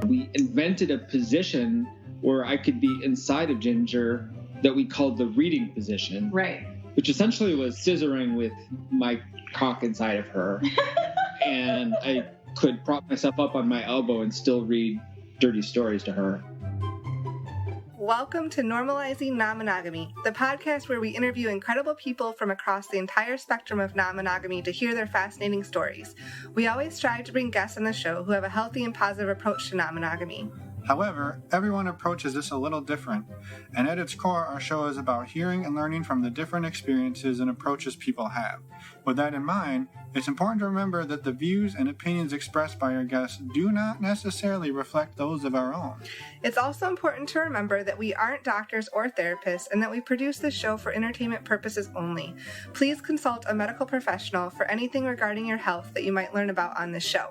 We invented a position where I could be inside of Ginger that we called the reading position. Right. Which essentially was scissoring with my cock inside of her. And I could prop myself up on my elbow and still read dirty stories to her. Welcome to Normalizing Non-Monogamy, the podcast where we interview incredible people from across the entire spectrum of non-monogamy to hear their fascinating stories. We always strive to bring guests on the show who have a healthy and positive approach to non-monogamy. However, everyone approaches this a little different, and at its core, our show is about hearing and learning from the different experiences and approaches people have. With that in mind, it's important to remember that the views and opinions expressed by our guests do not necessarily reflect those of our own. It's also important to remember that we aren't doctors or therapists and that we produce this show for entertainment purposes only. Please consult a medical professional for anything regarding your health that you might learn about on this show.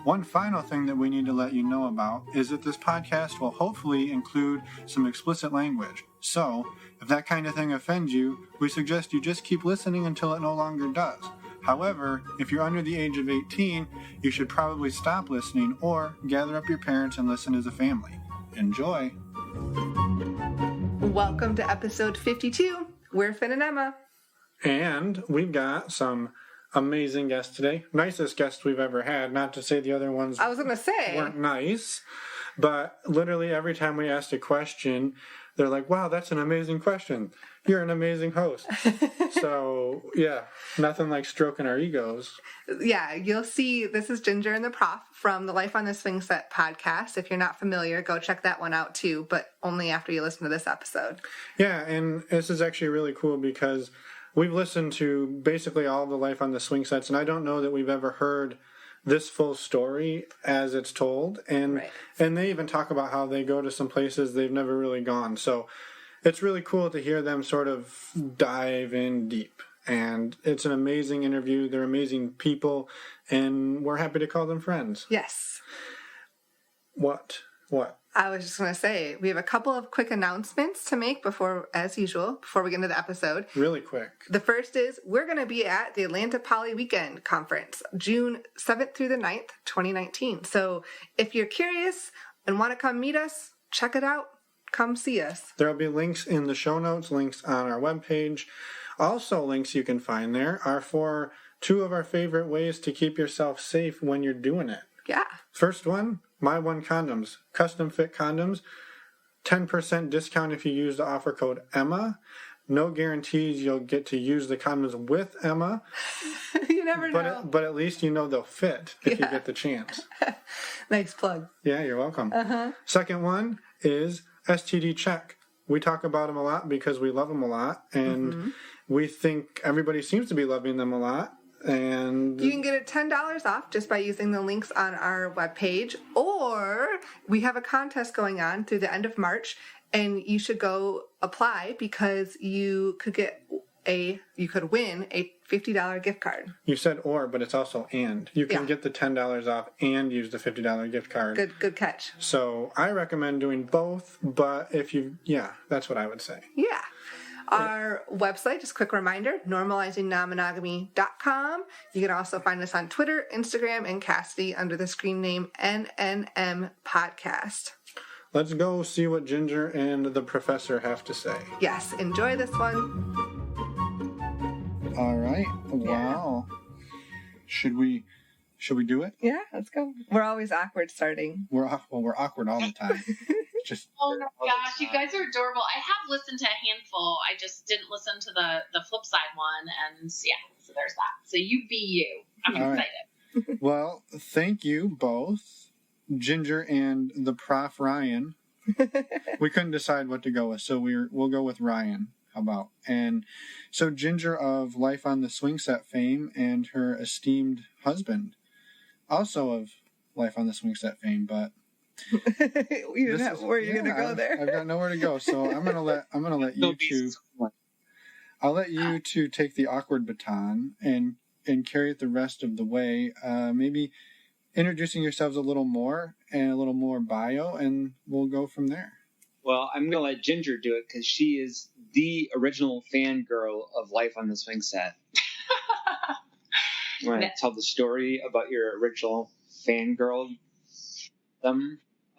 One final thing that we need to let you know about is that this podcast will hopefully include some explicit language. So, if that kind of thing offends you, we suggest you just keep listening until it no longer does. However, if you're under the age of 18, you should probably stop listening or gather up your parents and listen as a family. Enjoy! Welcome to episode 52. We're Finn and Emma. And we've got some amazing guest today. Nicest guest we've ever had. Not to say the other ones weren't nice, but literally every time we asked a question, they're like, wow, that's an amazing question. You're an amazing host. So, yeah, nothing like stroking our egos. Yeah, you'll see, this is Ginger and the Prof from the Life on the Swingset podcast. If you're not familiar, go check that one out too, but only after you listen to this episode. Yeah, and this is actually really cool because we've listened to basically all of the Life on the Swingsets, and I don't know that we've ever heard this full story as it's told. And and they even talk about how they go to some places they've never really gone. So it's really cool to hear them sort of dive in deep. And it's an amazing interview. They're amazing people, and we're happy to call them friends. Yes. What? I was just going to say, we have a couple of quick announcements to make before we get into the episode. Really quick. The first is, we're going to be at the Atlanta Poly Weekend Conference, June 7th through the 9th, 2019. So if you're curious and want to come meet us, check it out. Come see us. There'll be links in the show notes, links on our webpage. Also, links you can find there are for two of our favorite ways to keep yourself safe when you're doing it. Yeah. First one, My One Condoms, custom fit condoms, 10% discount if you use the offer code Emma. No guarantees you'll get to use the condoms with Emma. You never know. But at least you know they'll fit if you get the chance. Nice plug. Yeah, you're welcome. Second one is STD Check. We talk about them a lot because we love them a lot, and we think everybody seems to be loving them a lot. And you can get it $10 off just by using the links on our webpage, or we have a contest going on through the end of March, and you should go apply because you could win a $50 gift card. You said or, but it's also and. You can get the $10 off and use the $50 gift card. Good catch. So I recommend doing both, but that's what I would say. Yeah. Our website, just a quick reminder, normalizingnonmonogamy.com. You can also find us on Twitter, Instagram, and Cassidy under the screen name NNM Podcast. Let's go see what Ginger and the professor have to say. Yes, enjoy this one. All right. Wow. Should we do it? Yeah, let's go. We're always awkward starting. We're awkward all the time. Just oh my gosh, you guys are adorable. I have listened to a handful. I just didn't listen to the flip side one, and yeah, so there's that. So you be you. I'm excited. Right. Well, thank you both, Ginger and the Prof Ryan. We couldn't decide what to go with, so we'll go with Ryan. How about? And so Ginger of Life on the Swingset fame and her esteemed husband, also of Life on the Swingset fame, but you didn't have where you're gonna go there. I've got nowhere to go, so I'm gonna let you two. I'll let you two take the awkward baton and carry it the rest of the way. Maybe introducing yourselves a little more and a little more bio, and we'll go from there. Well, I'm going to let Ginger do it because she is the original fangirl of Life on the Swingset. You want to tell the story about your original fangirl?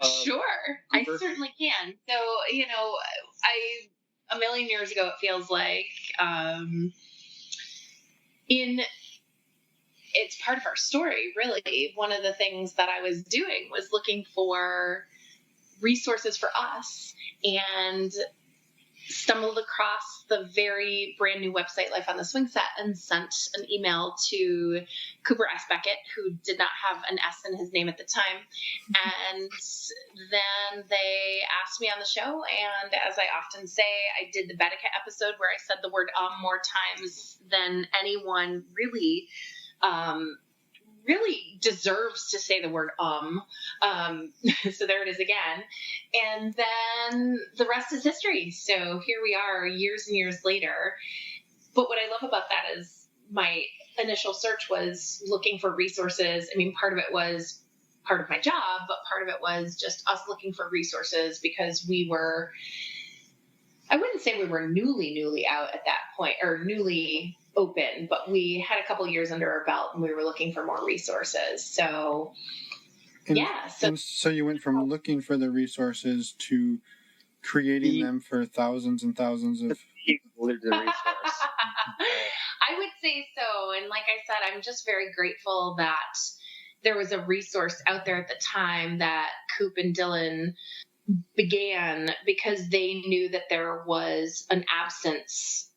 Sure, I certainly can. So, a million years ago, it feels like, it's part of our story, really. One of the things that I was doing was looking for resources for us, and stumbled across the very brand new website Life on the Swingset and sent an email to Cooper S. Beckett, who did not have an S in his name at the time. And then they asked me on the show, and as I often say, I did the Beckett episode where I said the word more times than anyone really deserves to say the word so there it is again. And then the rest is history. So here we are years and years later. But what I love about that is my initial search was looking for resources. I mean, part of it was part of my job, but part of it was just us looking for resources because I wouldn't say we were newly out at that point, or newly open, but we had a couple years under our belt and we were looking for more resources. So, So you went from looking for the resources to creating them for thousands and thousands of the resource. I would say so. And like I said, I'm just very grateful that there was a resource out there at the time that Coop and Dylan began, because they knew that there was an absence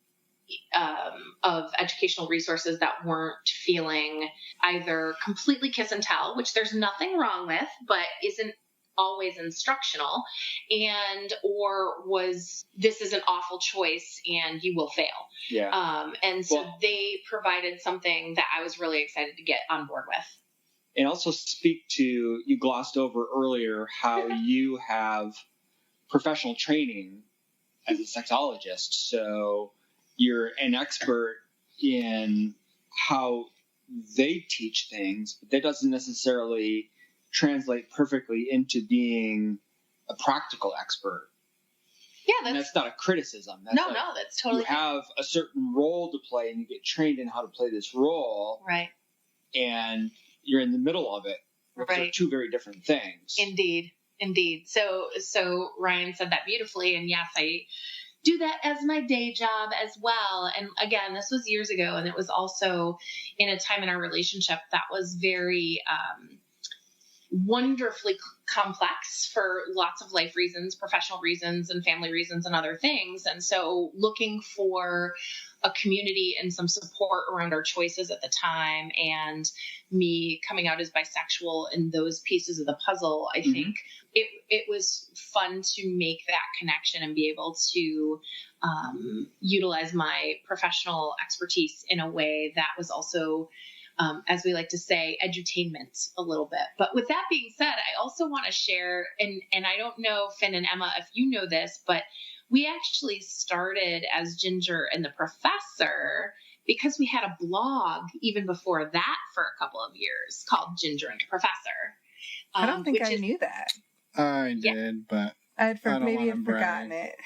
of educational resources that weren't feeling either completely kiss and tell, which there's nothing wrong with, but isn't always instructional, or was, this is an awful choice and you will fail. Yeah. And so they provided something that I was really excited to get on board with. And also speak to, you glossed over earlier how you have professional training as a sexologist. So you're an expert in how they teach things, but that doesn't necessarily translate perfectly into being a practical expert. Yeah, that's not a criticism. That's totally. You have a certain role to play, and you get trained in how to play this role. Right. And you're in the middle of it. Right. They're two very different things. Indeed. So Ryan said that beautifully, and yes, I do that as my day job as well. And again, this was years ago, and it was also in a time in our relationship that was very wonderfully complex for lots of life reasons, professional reasons, and family reasons, and other things. And so looking for a community and some support around our choices at the time, and me coming out as bisexual in those pieces of the puzzle, I think it was fun to make that connection and be able to utilize my professional expertise in a way that was also, as we like to say, edutainment a little bit. But with that being said, I also want to share, and I don't know, Finn and Emma, if you know this, but we actually started as Ginger and the Professor because we had a blog even before that for a couple of years called Ginger and the Professor. I don't think I knew that. I did, but maybe I've forgotten it.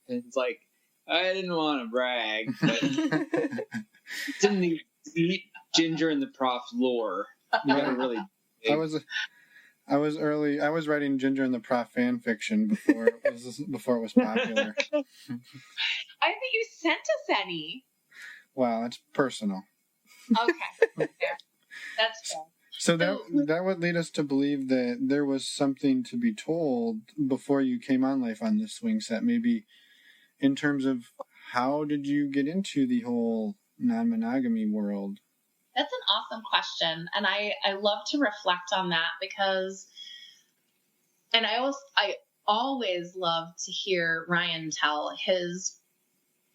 It's like, I didn't want to brag, but it's in the deep Ginger and the Prof lore. Really I was writing Ginger and the Prof fan fiction before it was popular. I think you sent us any. Wow, that's personal. Okay, fair. That's fair. So that would lead us to believe that there was something to be told before you came on Life on the Swingset, maybe in terms of how did you get into the whole non-monogamy world? That's an awesome question, and I love to reflect on that because, and I always love to hear Ryan tell his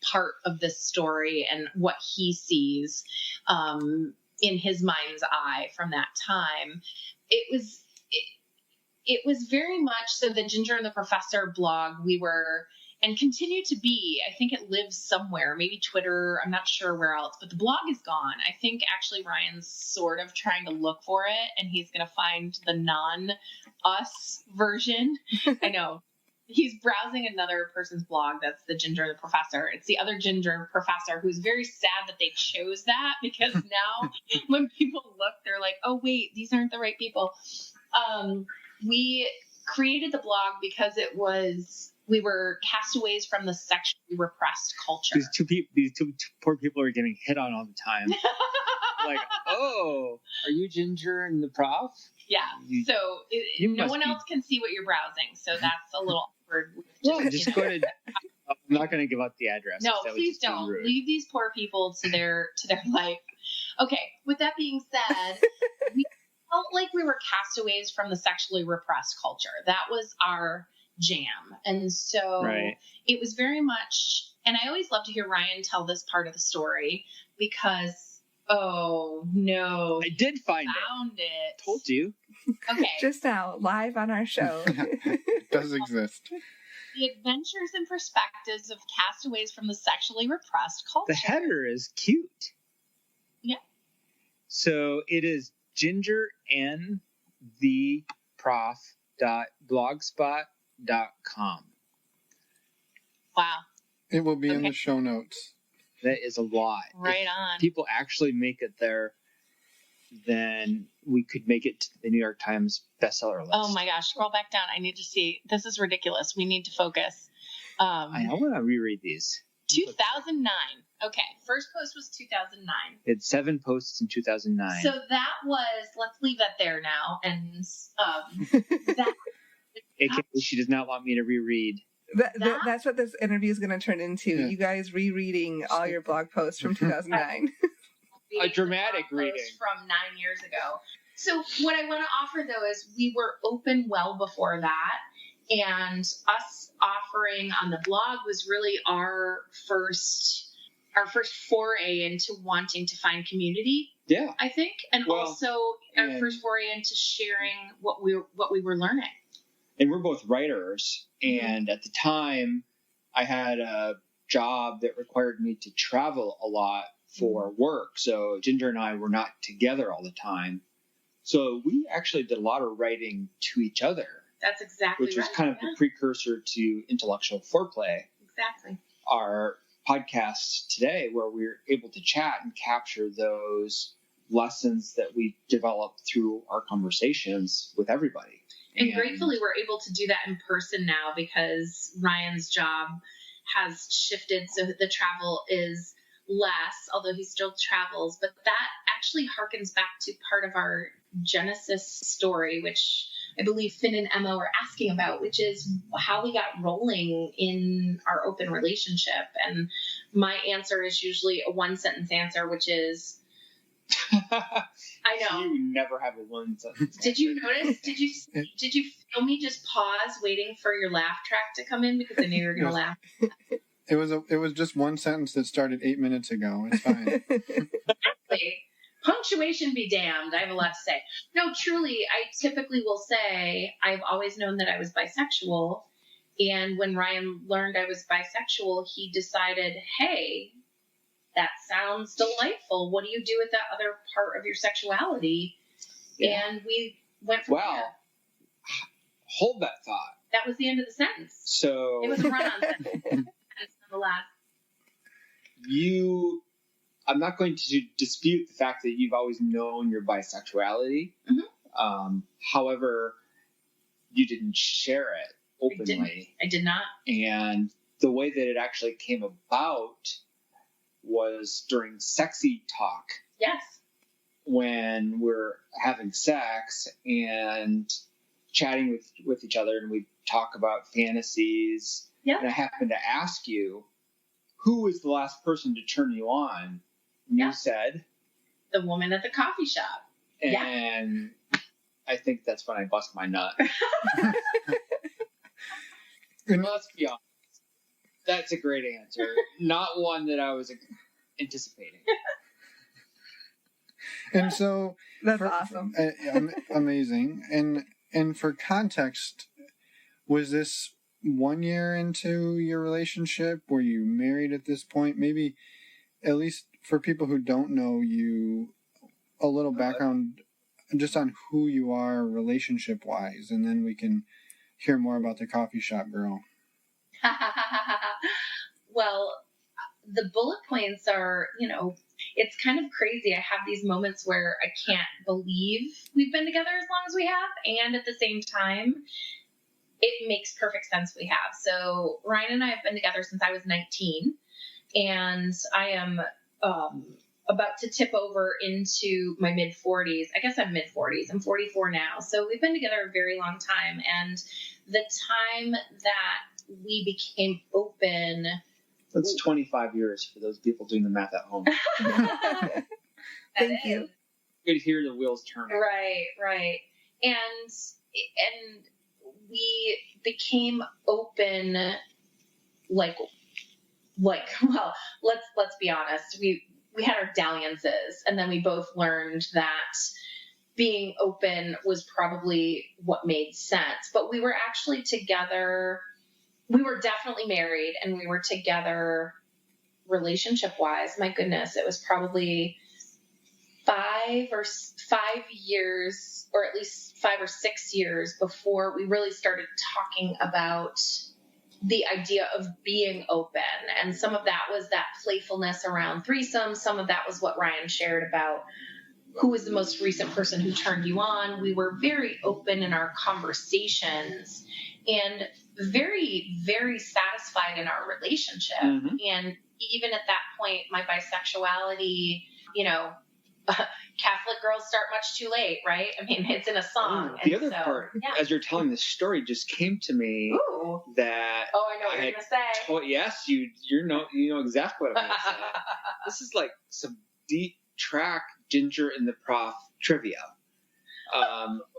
part of this story and what he sees in his mind's eye from that time. It was very much so. The Ginger and the Professor blog, we were, and continue to be, I think it lives somewhere, maybe Twitter, I'm not sure where else, but the blog is gone. I think actually Ryan's sort of trying to look for it, and he's going to find the non-us version. I know. He's browsing another person's blog that's the Ginger and the Professor. It's the other Ginger Professor who's very sad that they chose that, because now when people look, they're like, oh, wait, these aren't the right people. We created the blog because we were castaways from the sexually repressed culture. These two poor people are getting hit on all the time. Like, oh, are you Ginger and the Prof? Yeah. So no one else can see what you're browsing, so that's a little awkward. Just go to. I'm not going to give out the address. No, please don't. Leave these poor people to their life. Okay. With that being said, we felt like we were castaways from the sexually repressed culture. That was our jam, and so it was very much. And I always love to hear Ryan tell this part of the story because. Oh no! I did find it. Told you. Okay. Just now, live on our show. It does exist. The adventures and perspectives of castaways from the sexually repressed culture. The header is cute. Yeah. So it is gingerandtheprof.blogspot.com. Wow. It will be in the show notes. That is a lot. Right on. If people actually make it there, then we could make it to the New York Times bestseller list. Oh my gosh, scroll back down. I need to see. This is ridiculous. We need to focus. I want to reread these. 2009. Okay, first post was 2009. It's 7 posts in 2009. So that was, let's leave that there now. And that. AKA, she does not want me to reread. That's what this interview is going to turn into. Yeah. You guys rereading all your blog posts from 2009. A dramatic reading. From 9 years ago. So what I want to offer, though, is we were open well before that. And us offering on the blog was really our first foray into wanting to find community. Yeah. I think. And also our first foray into sharing what we were learning. And we're both writers, and at the time, I had a job that required me to travel a lot for work. So Ginger and I were not together all the time. So we actually did a lot of writing to each other. That's exactly right. Which was kind of the precursor to intellectual foreplay. Exactly. Our podcast today, where we're able to chat and capture those lessons that we developed through our conversations with everybody. And gratefully, we're able to do that in person now because Ryan's job has shifted so that the travel is less, although he still travels. But that actually harkens back to part of our Genesis story, which I believe Finn and Emma were asking about, which is how we got rolling in our open relationship. And my answer is usually a one-sentence answer, which is, I know. You never have a one sentence. Did you notice? Did you feel me just pause waiting for your laugh track to come in because I knew you were going to laugh? It was just one sentence that started 8 minutes ago. It's fine. Exactly. Punctuation be damned. I have a lot to say. No, truly, I typically will say I've always known that I was bisexual. And when Ryan learned I was bisexual, he decided, hey, that sounds delightful. What do you do with that other part of your sexuality? Yeah. And we went from there. Hold that thought. That was the end of the sentence. So it was a run-on sentence. Nonetheless. I'm not going to dispute the fact that you've always known your bisexuality. Mm-hmm. However, you didn't share it openly. I did not. And the way that it actually came about was during sexy talk. Yes. When we're having sex and chatting with each other, and we talk about fantasies. Yeah. And I happened to ask you, who was the last person to turn you on? And you said, the woman at the coffee shop. And I think that's when I bust my nut. Let's be honest. That's a great answer. Not one that I was anticipating. And so that's awesome. Amazing. And for context, was this 1 year into your relationship? Were you married at this point? Maybe, at least for people who don't know you, a little background just on who you are relationship-wise, and then we can hear more about the coffee shop girl. Well, the bullet points are, it's kind of crazy. I have these moments where I can't believe we've been together as long as we have. And at the same time, it makes perfect sense we have. So Ryan and I have been together since I was 19, and I am about to tip over into my mid-40s. I guess I'm mid-40s. I'm 44 now. So we've been together a very long time. And the time that we became open... That's 25 years for those people doing the math at home. Thank you. You could hear the wheels turning. Right. And we became open, well, let's be honest. We had our dalliances, and then we both learned that being open was probably what made sense. But we were actually together. We were definitely married, and we were together relationship-wise. My goodness, it was probably 5 years, or at least 5 or 6 years before we really started talking about the idea of being open. And some of that was that playfulness around threesome. Some of that was what Ryan shared about who was the most recent person who turned you on. We were very open in our conversations and very, very satisfied in our relationship. Mm-hmm. And even at that point, my bisexuality, Catholic girls start much too late, right? I mean, it's in a song. The other part, as you're telling this story, just came to me. Ooh. That I know what you're going to say. Yes, you know exactly what I'm going to say. This is like some deep track Ginger and the Prof trivia.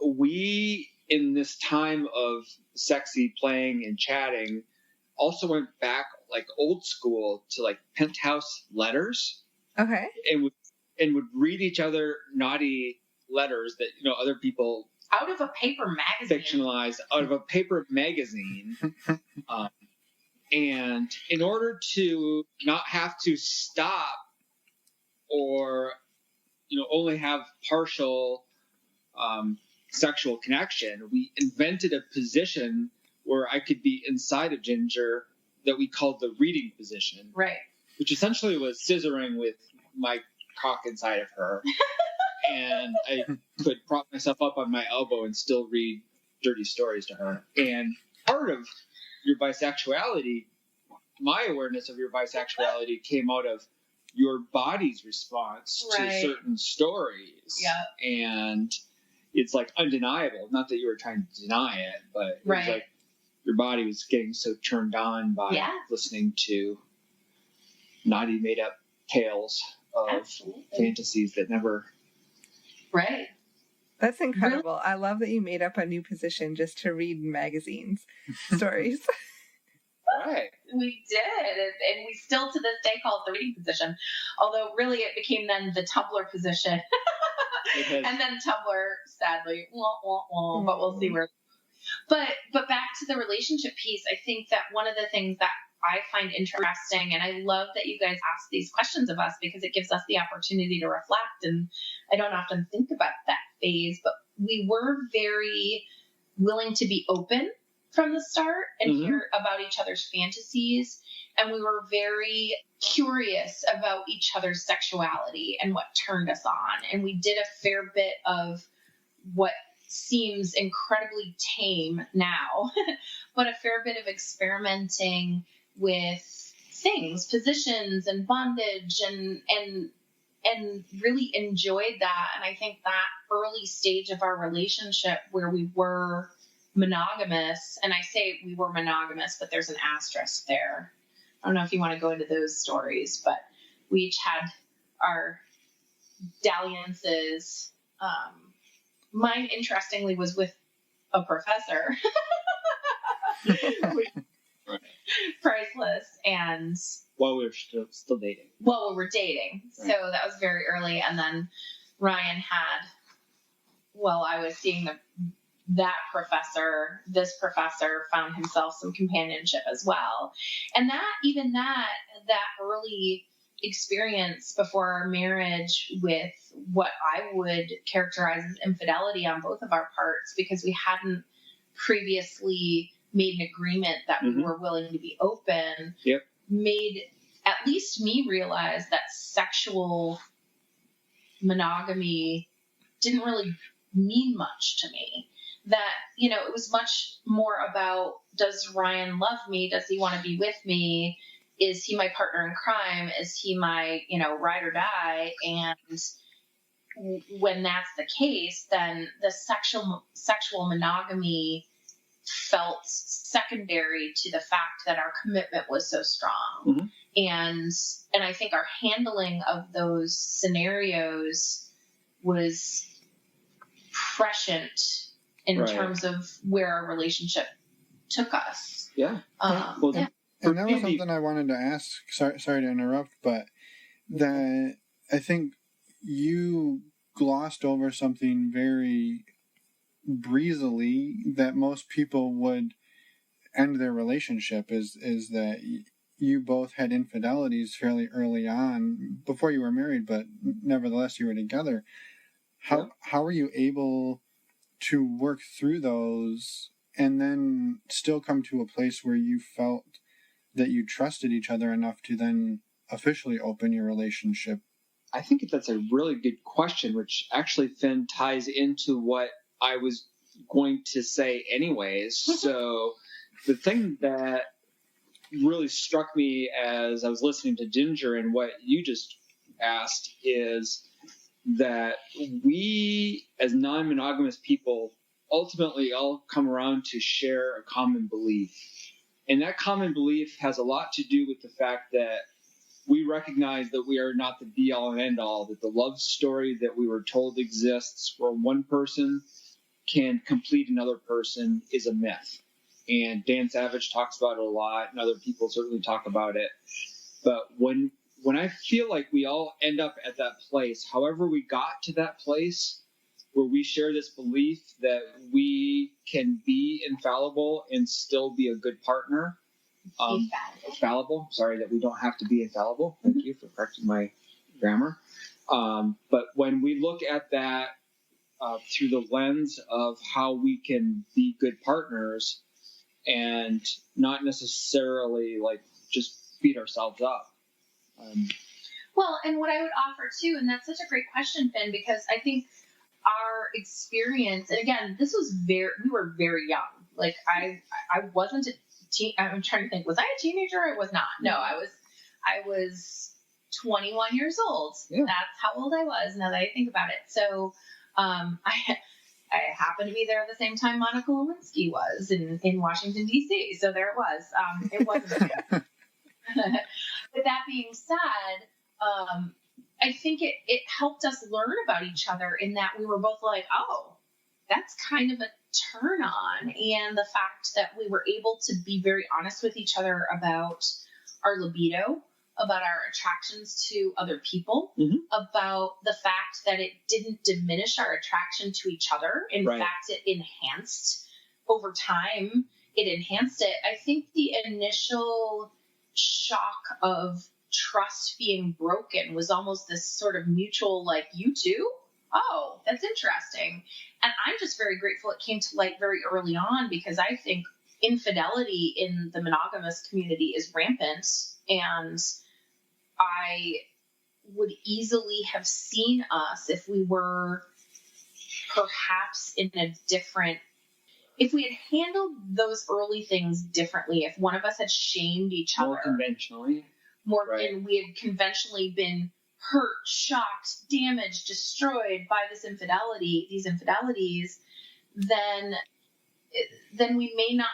We, in this time of sexy playing and chatting, also went back like old school to like penthouse letters. Okay. And would read each other naughty letters that other people out of a paper magazine fictionalized out of a paper magazine, and in order to not have to stop or only have partial sexual connection, we invented a position where I could be inside of Ginger that we called the reading position, right? Which essentially was scissoring with my cock inside of her, and I could prop myself up on my elbow and still read dirty stories to her. And part of your bisexuality, my awareness of your bisexuality, came out of your body's response to certain stories. Yeah. And it's like undeniable. Not that you were trying to deny it, but it was like your body was getting so turned on by listening to naughty made up tales of fantasies that never... Right. That's incredible. Really? I love that you made up a new position just to read magazines stories. Right. We did. And we still to this day call it the reading position. Although really it became then the Tumblr position. And then Tumblr, sadly, but we'll see where... But back to the relationship piece, I think that one of the things that I find interesting, and I love that you guys ask these questions of us because it gives us the opportunity to reflect, and I don't often think about that phase, but we were very willing to be open from the start and hear about each other's fantasies, and we were very curious about each other's sexuality and what turned us on, and we did a fair bit of what seems incredibly tame now, but a fair bit of experimenting with things, positions and bondage and really enjoyed that. And I think that early stage of our relationship where we were monogamous, and I say we were monogamous, but there's an asterisk there. I don't know if you want to go into those stories, but we each had our dalliances. Mine, interestingly, was with a professor. Priceless. And while we were still dating. Well, we were dating. Right. So that was very early. And then Ryan had, I was seeing that professor, this professor found himself some companionship as well. And that early experience before our marriage with what I would characterize as infidelity on both of our parts, because we hadn't previously made an agreement that we were willing to be open, made at least me realize that sexual monogamy didn't really mean much to me. That, it was much more about, does Ryan love me? Does he want to be with me? Is he my partner in crime? Is he my, ride or die? And when that's the case, then the sexual monogamy felt secondary to the fact that our commitment was so strong. Mm-hmm. And I think our handling of those scenarios was prescient in terms of where our relationship took us. Yeah. Yeah. And that was something I wanted to ask. Sorry to interrupt, but that I think you glossed over something very breezily that most people would end their relationship is that you both had infidelities fairly early on before you were married, but nevertheless you were together. How were you able to work through those and then still come to a place where you felt that you trusted each other enough to then officially open your relationship? I think that's a really good question, which actually then ties into what I was going to say anyways. So the thing that really struck me as I was listening to Ginger and what you just asked is that we as non-monogamous people ultimately all come around to share a common belief. And that common belief has a lot to do with the fact that we recognize that we are not the be-all and end-all, that the love story that we were told exists where one person can complete another person is a myth. And Dan Savage talks about it a lot, and other people certainly talk about it. But when I feel like we all end up at that place, however we got to that place, where we share this belief that we can be infallible and still be a good partner. Fallible. Sorry, that we don't have to be infallible. Thank you for correcting my grammar. But when we look at that through the lens of how we can be good partners and not necessarily just beat ourselves up. Well, and what I would offer too, and that's such a great question, Finn, because I think our experience, and again, we were very young. Like I wasn't I'm trying to think, was I a teenager? I was not. No, I was 21 years old. Yeah. That's how old I was now that I think about it. So, I happened to be there at the same time Monica Lewinsky was in Washington, D.C. So there it was. It wasn't. With that being said, I think it helped us learn about each other in that we were both like, oh, that's kind of a turn on. And the fact that we were able to be very honest with each other about our libido, about our attractions to other people, about the fact that it didn't diminish our attraction to each other. In fact, it enhanced over time. It enhanced it. I think the initial shock of trust being broken was almost this sort of mutual, like, you too? Oh, that's interesting. And I'm just very grateful it came to light very early on, because I think infidelity in the monogamous community is rampant. And I would easily have seen us if we were perhaps if we had handled those early things differently, if one of us had shamed each other. And we had conventionally been hurt, shocked, damaged, destroyed by these infidelities, then we may not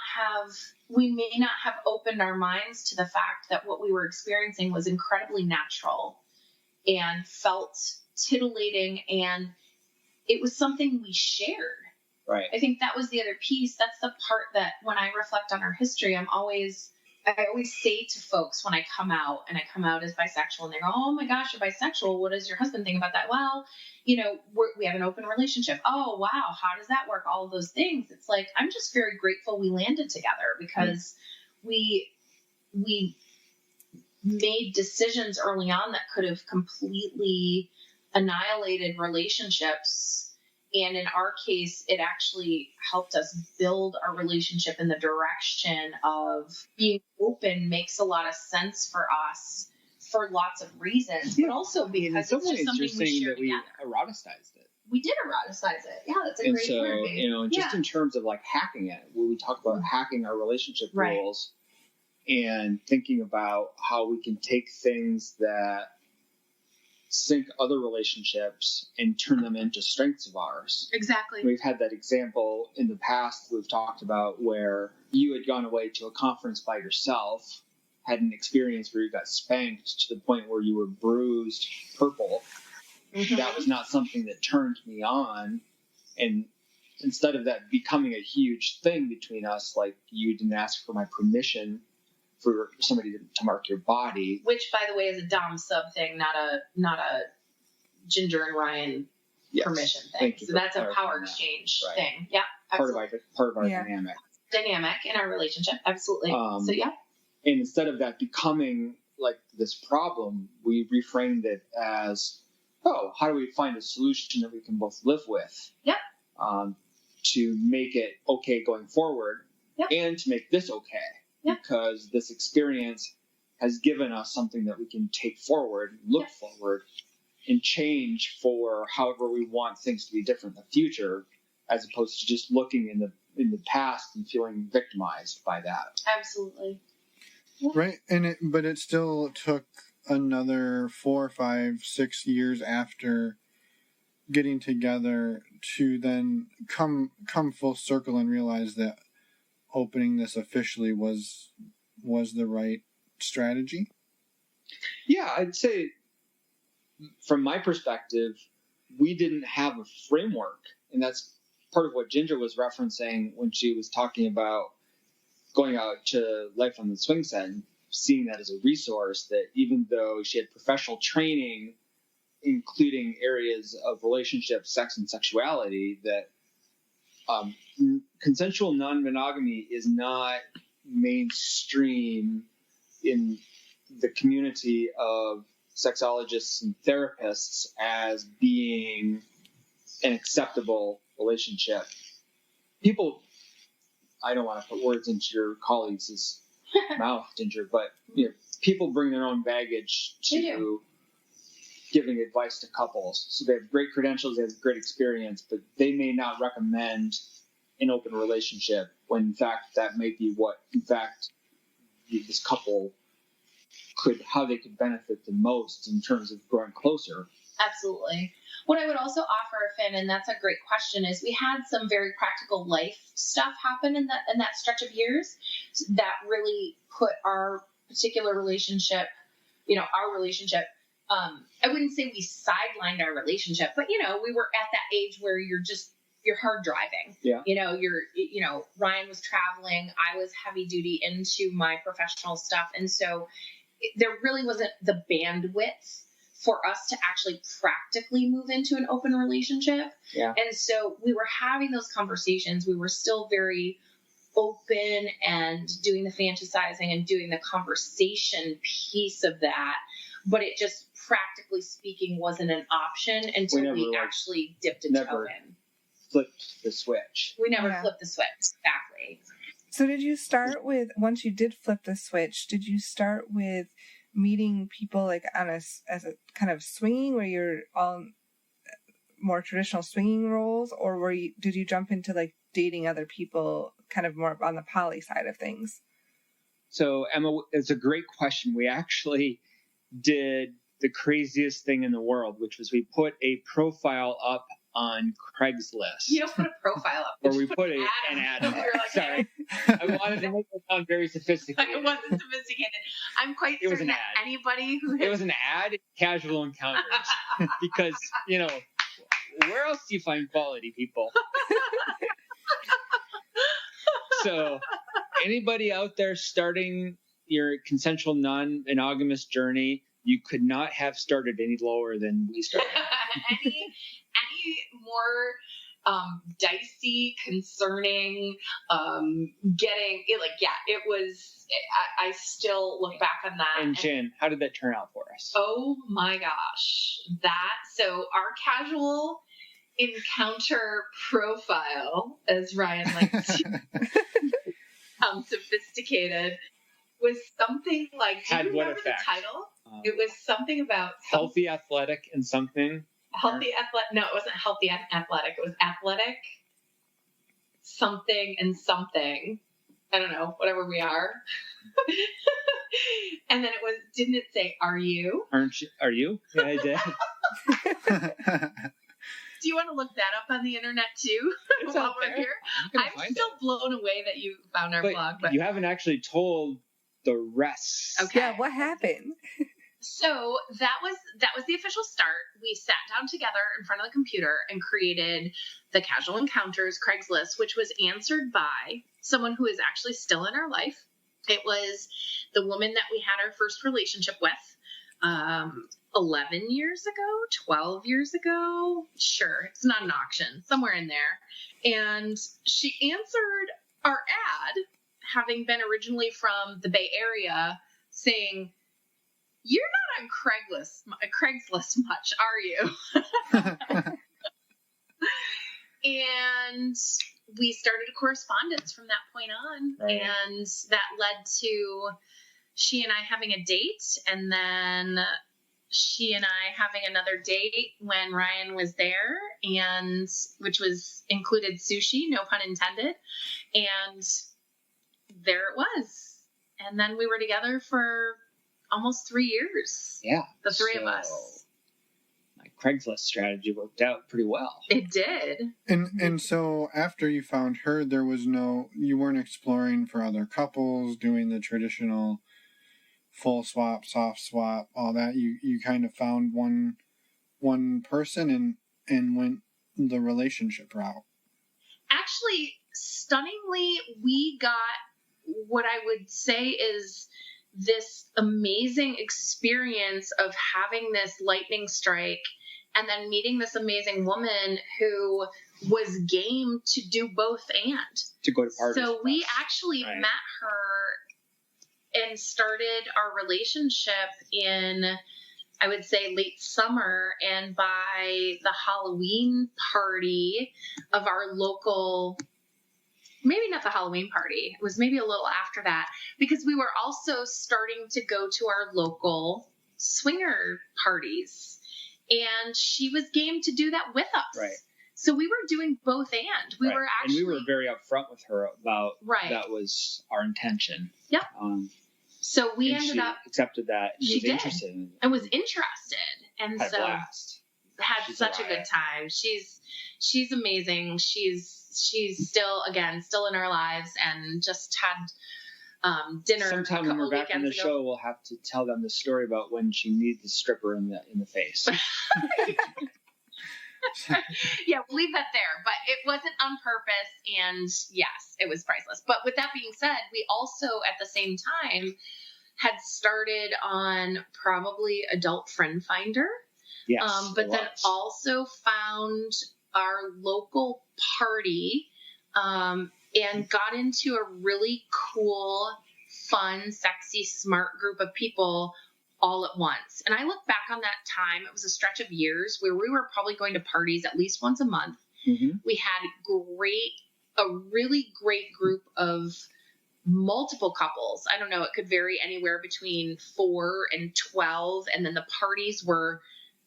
have opened our minds to the fact that what we were experiencing was incredibly natural and felt tittillating, and it was something we shared. Right. I think that was the other piece. That's the part that when I reflect on our history, I always say to folks when I come out as bisexual, and they go, oh my gosh, you're bisexual. What does your husband think about that? Well, we have an open relationship. Oh, wow. How does that work? All of those things. It's like, I'm just very grateful we landed together, because we made decisions early on that could have completely annihilated relationships. And in our case, it actually helped us build our relationship in the direction of being open. Makes a lot of sense for us for lots of reasons, but also because it's just something we share together. Eroticized it. We did eroticize it. Yeah, that's a great word. And just in terms of like hacking it, when we talk about hacking our relationship rules and thinking about how we can take things that sink other relationships and turn them into strengths of ours. Exactly. We've had that example in the past we've talked about where you had gone away to a conference by yourself, had an experience where you got spanked to the point where you were bruised, purple. Mm-hmm. That was not something that turned me on. And instead of that becoming a huge thing between us, like you didn't ask for my permission for somebody to mark your body. Which, by the way, is a Dom sub thing, not a Ginger and Ryan permission thing. So that's a power exchange thing. Yeah, absolutely. Part of our dynamic. Dynamic in our relationship, absolutely. So yeah. And instead of that becoming like this problem, we reframed it as, how do we find a solution that we can both live with? Yep. To make it okay going forward, and to make this okay. Because this experience has given us something that we can take forward, look forward, and change for however we want things to be different in the future, as opposed to just looking in the past and feeling victimized by that. Absolutely. Right, but it still took another 4, 5, 6 years after getting together to then come full circle and realize that opening this officially was the right strategy? Yeah, I'd say from my perspective, we didn't have a framework. And that's part of what Ginger was referencing when she was talking about going out to life on the Swingset and seeing that as a resource, that even though she had professional training, including areas of relationship, sex, and sexuality, that consensual non-monogamy is not mainstream in the community of sexologists and therapists as being an acceptable relationship. People, I don't want to put words into your colleagues' mouth, Ginger, but people bring their own baggage to giving advice to couples. So they have great credentials, they have great experience, but they may not recommend an open relationship when in fact that may be what in fact this couple how they could benefit the most in terms of growing closer. Absolutely. What I would also offer, Finn, and that's a great question, is we had some very practical life stuff happen in that stretch of years that really put our particular relationship, our relationship, I wouldn't say we sidelined our relationship, but, we were at that age where you're hard driving. Yeah. Ryan was traveling. I was heavy duty into my professional stuff. And so there really wasn't the bandwidth for us to actually practically move into an open relationship. Yeah. And so we were having those conversations. We were still very open and doing the fantasizing and doing the conversation piece of that. But it just, practically speaking, wasn't an option until we actually dipped a toe in. Flipped the switch. We never flipped the switch. Exactly. So did you start with, once you did flip the switch, did you start with meeting people like as a kind of swinging, where you're all more traditional swinging roles, or did you jump into like dating other people kind of more on the poly side of things? So Emma, it's a great question. We actually did the craziest thing in the world, which was we put a profile up on Craigslist. You don't put a profile up. Or we put an ad up. Sorry. I wanted to make it sound very sophisticated. It wasn't sophisticated. I'm quite certain that anybody who... It was an ad, casual encounters. Because, where else do you find quality people? So, anybody out there starting your consensual non-monogamous journey, you could not have started any lower than we started. any more dicey, concerning, it was, I still look back on that. And Jen, how did that turn out for us? Oh my gosh. So our casual encounter profile, as Ryan likes to sophisticated, was something like, do you remember the title? It was something about healthy, athletic, and something. Healthy athletic. No, it wasn't healthy and athletic. It was athletic, something and something. I don't know, whatever we are. And then didn't it say, are you? Are you? Yeah, I did. Do you want to look that up on the internet too? While we're here? I'm still blown away that you found our blog. But you haven't actually told the rest. Okay. Yeah, what happened? So that was the official start. We sat down together in front of the computer and created the Casual Encounters Craigslist, which was answered by someone who is actually still in our life. It was the woman that we had our first relationship with 11 years ago, 12 years ago. Sure, it's not an auction, somewhere in there. And she answered our ad, having been originally from the Bay Area, saying, "You're not on Craigslist much, are you?" And we started a correspondence from that point on. Right. And that led to she and I having a date, and then she and I having another date when Ryan was there, and which included sushi, no pun intended. And there it was. And then we were together for almost 3 years. Yeah. The three of us. My Craigslist strategy worked out pretty well. It did. And so after you found her, you weren't exploring for other couples, doing the traditional full swap, soft swap, all that. You kind of found one person and went the relationship route. Actually, stunningly, we got what I would say is this amazing experience of having this lightning strike and then meeting this amazing woman who was game to do both and. To go to parties. So we actually met her and started our relationship in, I would say, late summer. And by the Halloween party of our local, maybe not the Halloween party, it was maybe a little after that, because we were also starting to go to our local swinger parties. And she was game to do that with us. Right. So we were doing both and. We were actually... And we were very upfront with her about that was our intention. Yep. So we ended up... accepted that and was interested in it. And was interested. And had a blast. Had such a good time. She's amazing. She's still in our lives, and just had dinner. Sometime when we're back on the show, we'll have to tell them the story about when she kneed the stripper in the face. Yeah, we'll leave that there. But it wasn't on purpose, and yes, it was priceless. But with that being said, we also at the same time had started on probably Adult Friend Finder. Yes, but then also found our local party and got into a really cool, fun, sexy, smart group of people all at once. And I look back on that time, it was a stretch of years where we were probably going to parties at least once a month. Mm-hmm. We had a really great group of multiple couples. I don't know, it could vary anywhere between 4 and 12. And then the parties were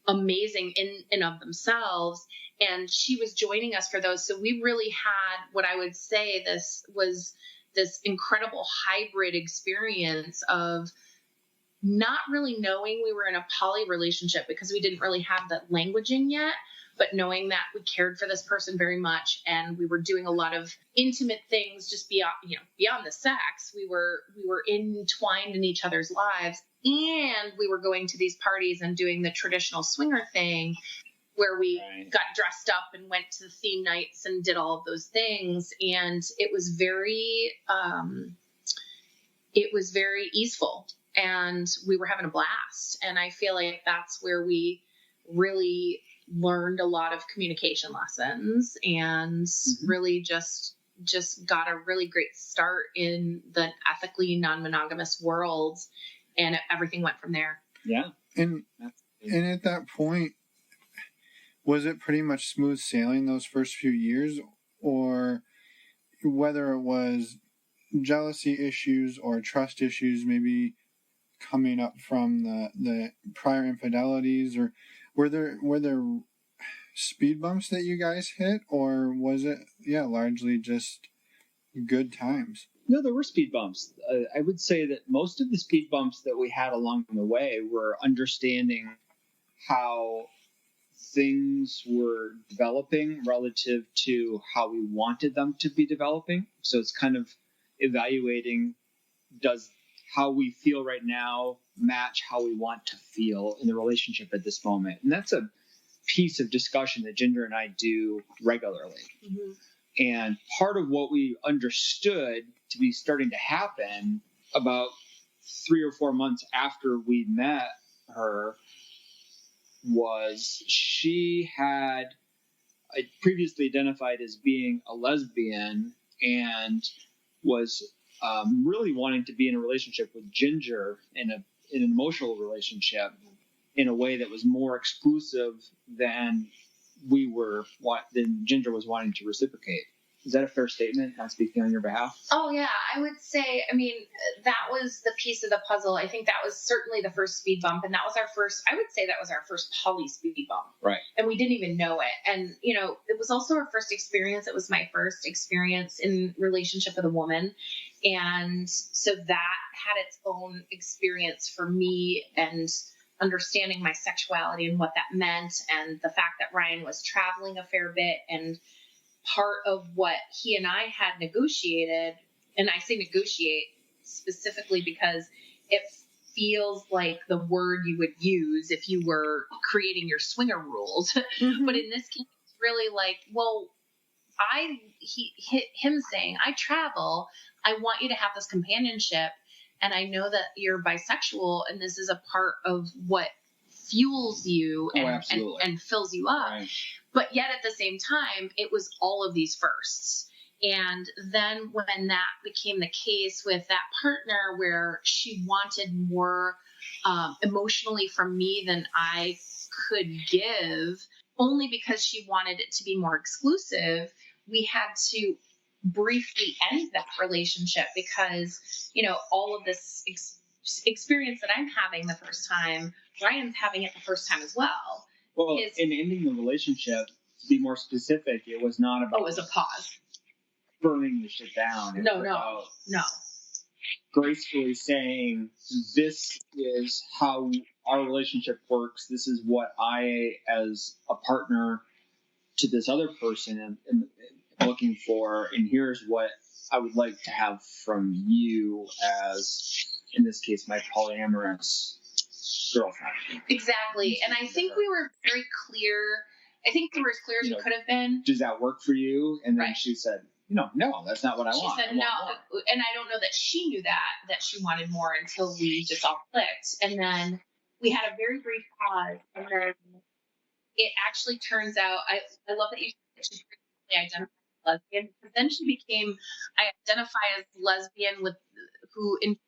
amazing in and of themselves. And she was joining us for those. So we really had what I would say this was this incredible hybrid experience of not really knowing we were in a poly relationship because we didn't really have that languaging yet, but knowing that we cared for this person very much and we were doing a lot of intimate things just beyond the sex. We were entwined in each other's lives, and we were going to these parties and doing the traditional swinger thing where we got dressed up and went to the theme nights and did all of those things. And it was very easeful, and we were having a blast. And I feel like that's where we really learned a lot of communication lessons and really just got a really great start in the ethically non-monogamous world, and everything went from there. Yeah. And at that point, was it pretty much smooth sailing those first few years, or whether it was jealousy issues or trust issues maybe coming up from the prior infidelities, or were there speed bumps that you guys hit, or was it largely just good times? No, there were speed bumps. I would say that most of the speed bumps that we had along the way were understanding how things were developing relative to how we wanted them to be developing. So it's kind of evaluating, does how we feel right now match how we want to feel in the relationship at this moment? And that's a piece of discussion that Ginger and I do regularly. Mm-hmm. And part of what we understood to be starting to happen about 3 or 4 months after we met her was she had previously identified as being a lesbian and was really wanting to be in a relationship with Ginger in an emotional relationship in a way that was more exclusive than Ginger was wanting to reciprocate. Is that a fair statement? Not speaking on your behalf. Oh yeah, I would say. I mean, that was the piece of the puzzle. I think that was certainly the first speed bump, and that was our first. I would say that was our first poly speed bump. Right. And we didn't even know it. And it was also our first experience. It was my first experience in relationship with a woman, and so that had its own experience for me and understanding my sexuality and what that meant, and the fact that Ryan was traveling a fair bit. And part of what he and I had negotiated, and I say negotiate specifically because it feels like the word you would use if you were creating your swinger rules. Mm-hmm. But in this case, it's really like, well, him saying, I travel, I want you to have this companionship, and I know that you're bisexual, and this is a part of what fuels you and fills you up. Right. But yet at the same time, it was all of these firsts. And then when that became the case with that partner where she wanted more emotionally from me than I could give, only because she wanted it to be more exclusive, we had to briefly end that relationship because, all of this experience that I'm having the first time, Ryan's having it the first time as well. Well, in ending the relationship, to be more specific, it was not about... Oh, it was a pause. Burning the shit down. No. Gracefully saying, this is how our relationship works. This is what I, as a partner to this other person, am looking for. And here's what I would like to have from you as, in this case, my polyamorous girlfriend. Exactly. And I think we were very clear. I think we were as clear as we could have been. Does that work for you? And then she said, no, that's not what I want. She said no. And I don't know that she knew that she wanted more until we just all clicked. And then we had a very brief pause. And then it actually turns out, I love that you said she previously identified as lesbian. Because then she became, I identify as lesbian who enjoys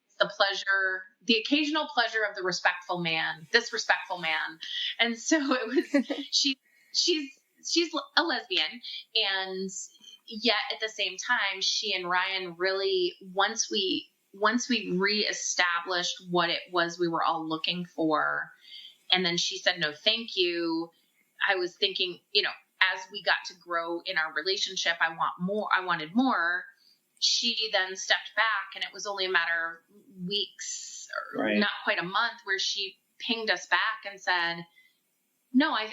the occasional pleasure of the respectful man, this respectful man. And so it was, she's a lesbian, and yet at the same time, she and Ryan really, once we reestablished what it was we were all looking for, and then she said, no, thank you. I was thinking, as we got to grow in our relationship, I wanted more. She then stepped back, and it was only a matter of weeks, or not quite a month, where she pinged us back and said, no, I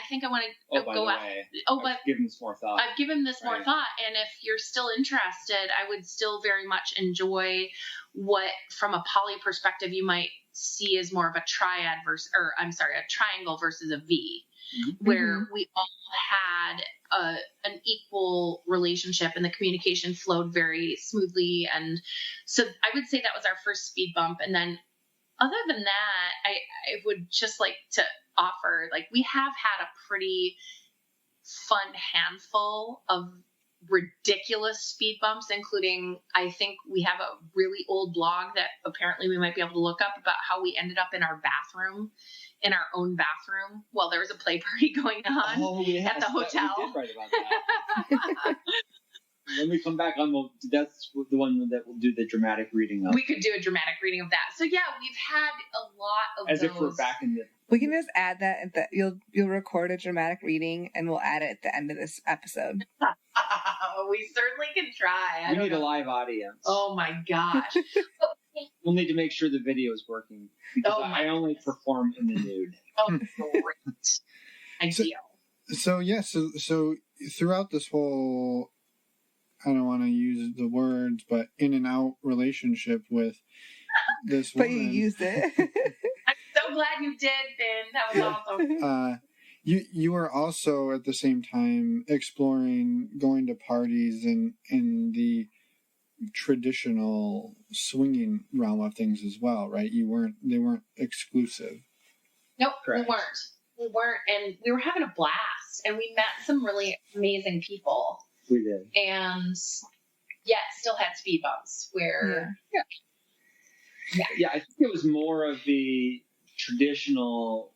think I want to go out. I've given this more thought. I've given this more thought. And if you're still interested, I would still very much enjoy what, from a poly perspective, you might see as more of a a triangle versus a V, mm-hmm. where we all had an equal relationship and the communication flowed very smoothly. And so I would say that was our first speed bump. And then other than that, I would just like to offer, we have had a pretty fun handful of ridiculous speed bumps, including, I think we have a really old blog that apparently we might be able to look up about how we ended up in our own bathroom while there was a play party going on at the hotel. We did write about that. when we come back on, that's the one that we'll do the dramatic reading of. We could do a dramatic reading of that. So yeah, we've had a lot of as those. If we're back in the. We can just add that at the, you'll record a dramatic reading and we'll add it at the end of this episode. We certainly can try. We need a live audience. Oh my gosh. We'll need to make sure the video is working because I only perform in the nude. Oh, great. Ideal. So throughout this whole, I don't want to use the words, but in and out relationship with this woman. But you used it. I'm so glad you did, Finn. That was awesome. You were also at the same time exploring going to parties in the traditional swinging realm of things as well, right? They weren't exclusive. Nope, Correct. We weren't, and we were having a blast, and we met some really amazing people. We did. And yet still had speed bumps where Yeah, I think it was more of the traditional,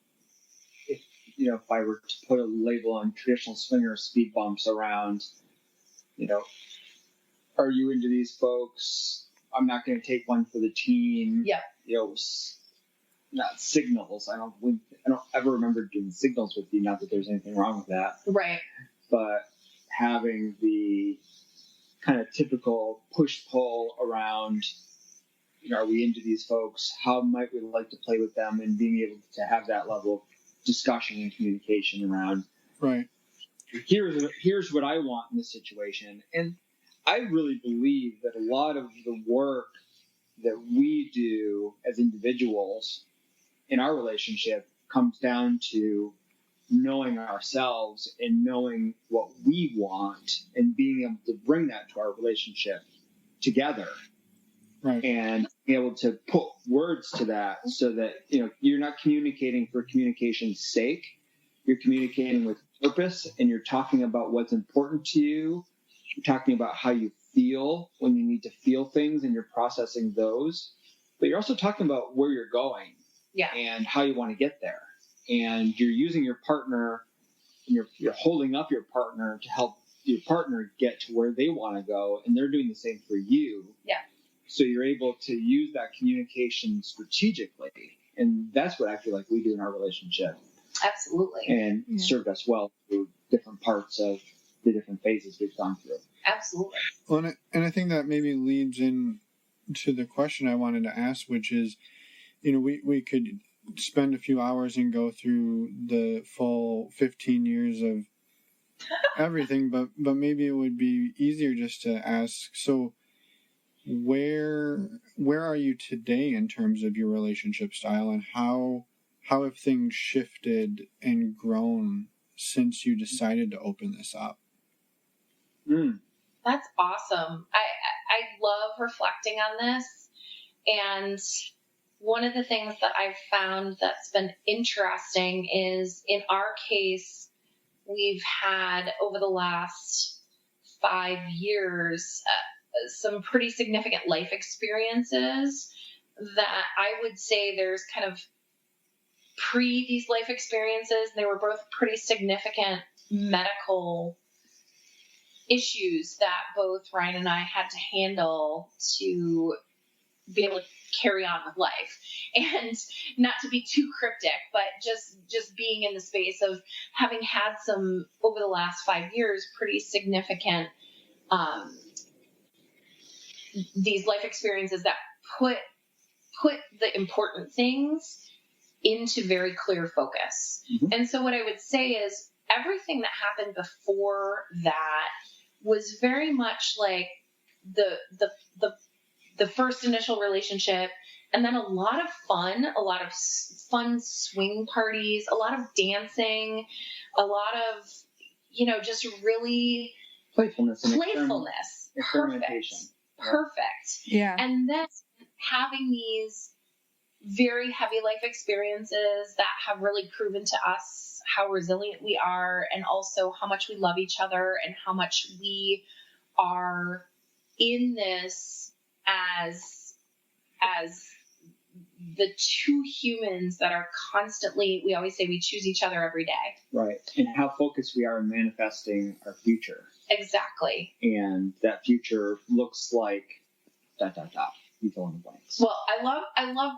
if I were to put a label on traditional swinger speed bumps around, are you into these folks? I'm not going to take one for the team. Yeah. Not signals. I don't ever remember doing signals with you. Not that there's anything wrong with that. Right. But having the kind of typical push-pull around, are we into these folks? How might we like to play with them? And being able to have that level of discussion and communication around, right. Here's what I want in this situation. And I really believe that a lot of the work that we do as individuals in our relationship comes down to knowing ourselves and knowing what we want and being able to bring that to our relationship together. Right. And be able to put words to that so that, you're not communicating for communication's sake. You're communicating with purpose and you're talking about what's important to you. You're talking about how you feel when you need to feel things and you're processing those. But you're also talking about where you're going and how you want to get there. And you're using your partner and you're holding up your partner to help your partner get to where they want to go. And they're doing the same for you. Yeah. So you're able to use that communication strategically. And that's what I feel like we do in our relationship. Absolutely. And served us well through different parts of the different phases we've gone through. Absolutely. Well, and I think that maybe leads in to the question I wanted to ask, which is, we could spend a few hours and go through the full 15 years of everything, but maybe it would be easier just to ask, so where are you today in terms of your relationship style, and how have things shifted and grown since you decided to open this up? That's awesome. I love reflecting on this. And one of the things that I've found that's been interesting is, in our case, we've had over the last 5 years some pretty significant life experiences that I would say there's kind of pre these life experiences. They were both pretty significant medical issues that both Ryan and I had to handle to be able to carry on with life. And not to be too cryptic, but just being in the space of having had some, over the last 5 years, pretty significant these life experiences that put the important things into very clear focus. Mm-hmm. And so what I would say is everything that happened before that was very much like the first initial relationship, and then a lot of fun swing parties, a lot of dancing, a lot of, just really playfulness. Experimentation. Perfect. Yeah. And then having these very heavy life experiences that have really proven to us how resilient we are, and also how much we love each other, and how much we are in this as the two humans that are constantly, we always say we choose each other every day. Right. And how focused we are in manifesting our future. Exactly. And that future looks like ... You fill in the blanks. Well, I love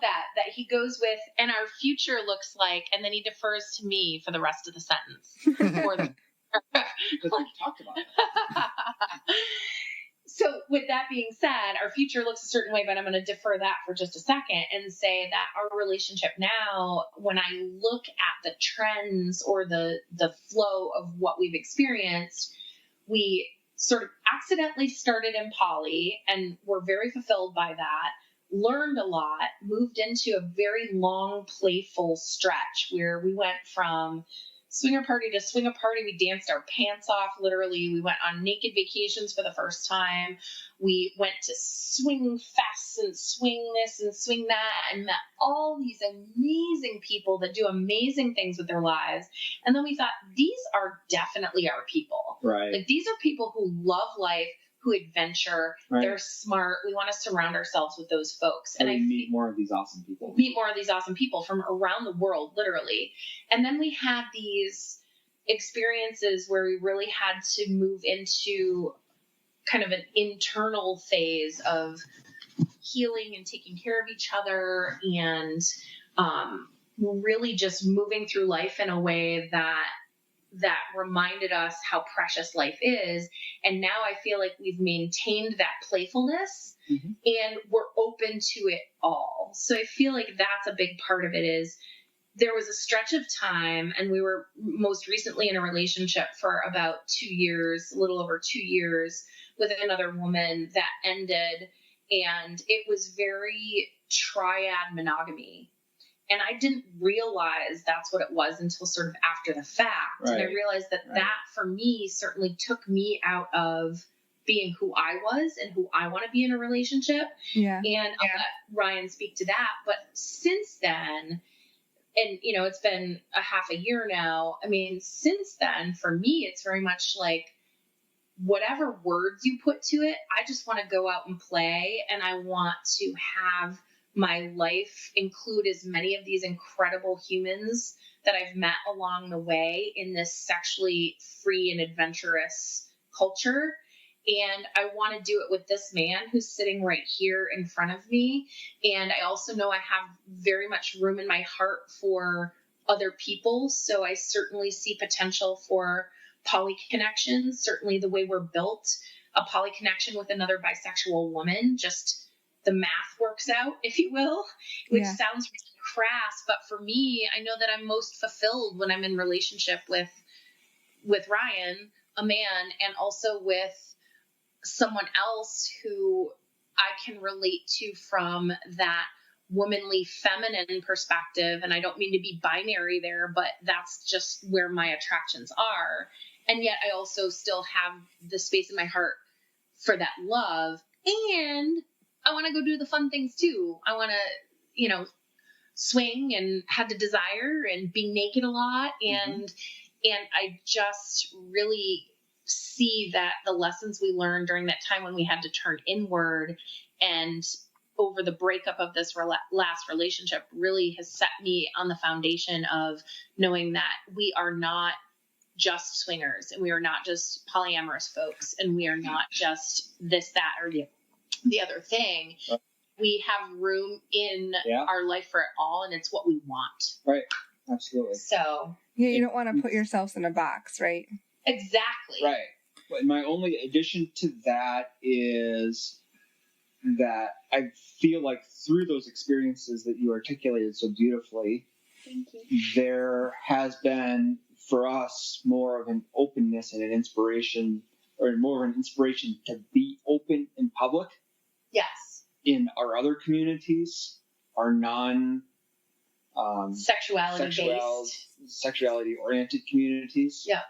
that he goes with, and our future looks like, and then he defers to me for the rest of the sentence. Or the... Because we've talked about it. So with that being said, our future looks a certain way, but I'm going to defer that for just a second and say that our relationship now, when I look at the trends or the flow of what we've experienced, we sort of accidentally started in poly and were very fulfilled by that, learned a lot, moved into a very long, playful stretch where we went from swinger party to swinger party. We danced our pants off, literally. We went on naked vacations for the first time. We went to swing fests and swing this and swing that and met all these amazing people that do amazing things with their lives. And then we thought, these are definitely our people. Right. Like, these are people who love life, who adventure. Right. They're smart. We want to surround ourselves with those folks. And I meet more of these awesome people. Meet more of these awesome people from around the world, literally. And then we had these experiences where we really had to move into kind of an internal phase of healing and taking care of each other and really just moving through life in a way that reminded us how precious life is. And now I feel like we've maintained that playfulness and we're open to it all. So I feel like that's a big part of it. Is there was a stretch of time, and we were most recently in a relationship for about 2 years, a little over 2 years, with another woman that ended. And it was very triad monogamy. And I didn't realize that's what it was until sort of after the fact. Right. And I realized that for me certainly took me out of being who I was and who I want to be in a relationship. Yeah. And I'll let Ryan speak to that. But since then, and it's been a half a year now. I mean, since then, for me, it's very much like whatever words you put to it, I just want to go out and play, and I want to have my life include as many of these incredible humans that I've met along the way in this sexually free and adventurous culture. And I want to do it with this man who's sitting right here in front of me. And I also know I have very much room in my heart for other people. So I certainly see potential for poly connections. Certainly the way we're built, a poly connection with another bisexual woman, just the math works out, if you will, which sounds really crass. But for me, I know that I'm most fulfilled when I'm in relationship with Ryan, a man, and also with someone else who I can relate to from that womanly feminine perspective. And I don't mean to be binary there, but that's just where my attractions are. And yet I also still have the space in my heart for that love. And I want to go do the fun things too. I want to, swing and have the desire and be naked a lot. And I just really see that the lessons we learned during that time when we had to turn inward and over the breakup of this last relationship really has set me on the foundation of knowing that we are not just swingers, and we are not just polyamorous folks, and we are not just this, that, or the other thing. We have room in our life for it all, and it's what we want. Right. Absolutely. So you don't want to put yourselves in a box, right? Exactly. Right. But my only addition to that is that I feel like through those experiences that you articulated so beautifully, thank you, there has been for us more of an openness and an inspiration, or more of an inspiration to be open in public. Yes. In our other communities, our sexuality-oriented communities. Yeah.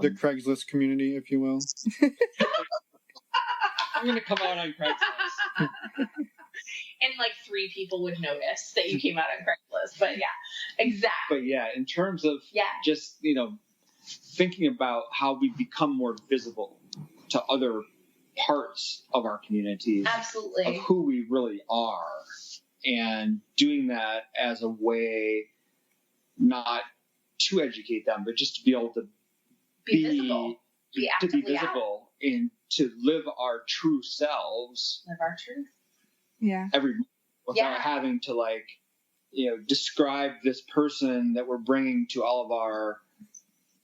The Craigslist community, if you will. I'm going to come out on Craigslist. And like 3 people would notice that you came out on Craigslist. But yeah, exactly. But yeah, in terms of just, thinking about how we become more visible to other parts of our communities. Absolutely. Of who we really are. And doing that as a way not to educate them, but just to be able to be visible. to be visible and to live our true selves. Live our truth. Yeah. Without having to describe this person that we're bringing to all of our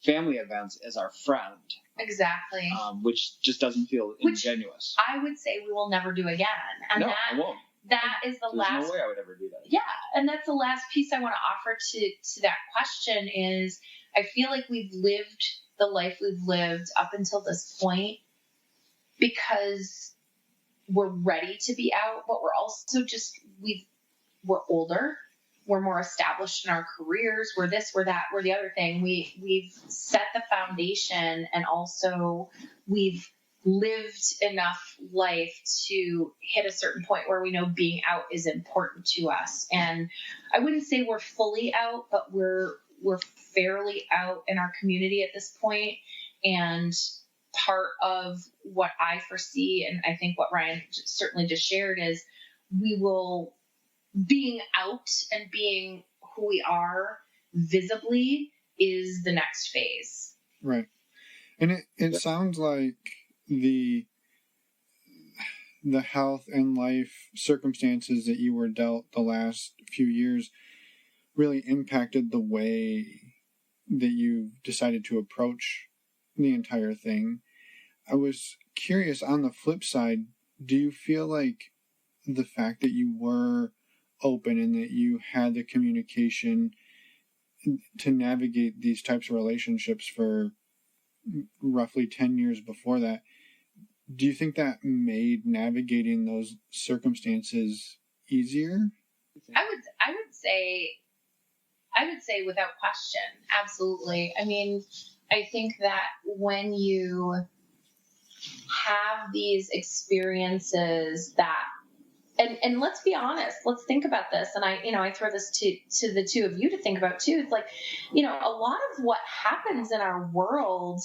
family events as our friend. Exactly. Which just doesn't feel ingenuous. I would say we will never do again. And I won't. That is the last. There's no way I would ever do that. Yeah, and that's the last piece I want to offer to that question is I feel like we've lived the life we've lived up until this point because we're ready to be out, but we're also we're older. We're more established in our careers. We're this, we're that, we're the other thing. We've set the foundation, and also we've lived enough life to hit a certain point where we know being out is important to us. And I wouldn't say we're fully out, but we're fairly out in our community at this point. And part of what I foresee, and I think what Ryan certainly just shared, is being out and being who we are visibly is the next phase. Right. And it sounds like the health and life circumstances that you were dealt the last few years really impacted the way that you decided to approach the entire thing. I was curious, on the flip side, do you feel like the fact that you were open and that you had the communication to navigate these types of relationships for roughly 10 years before that, do you think that made navigating those circumstances easier? I would say without question, absolutely. I mean, I think that when you have these experiences that, and let's be honest, let's think about this. And I throw this to the two of you to think about too. It's like, a lot of what happens in our world,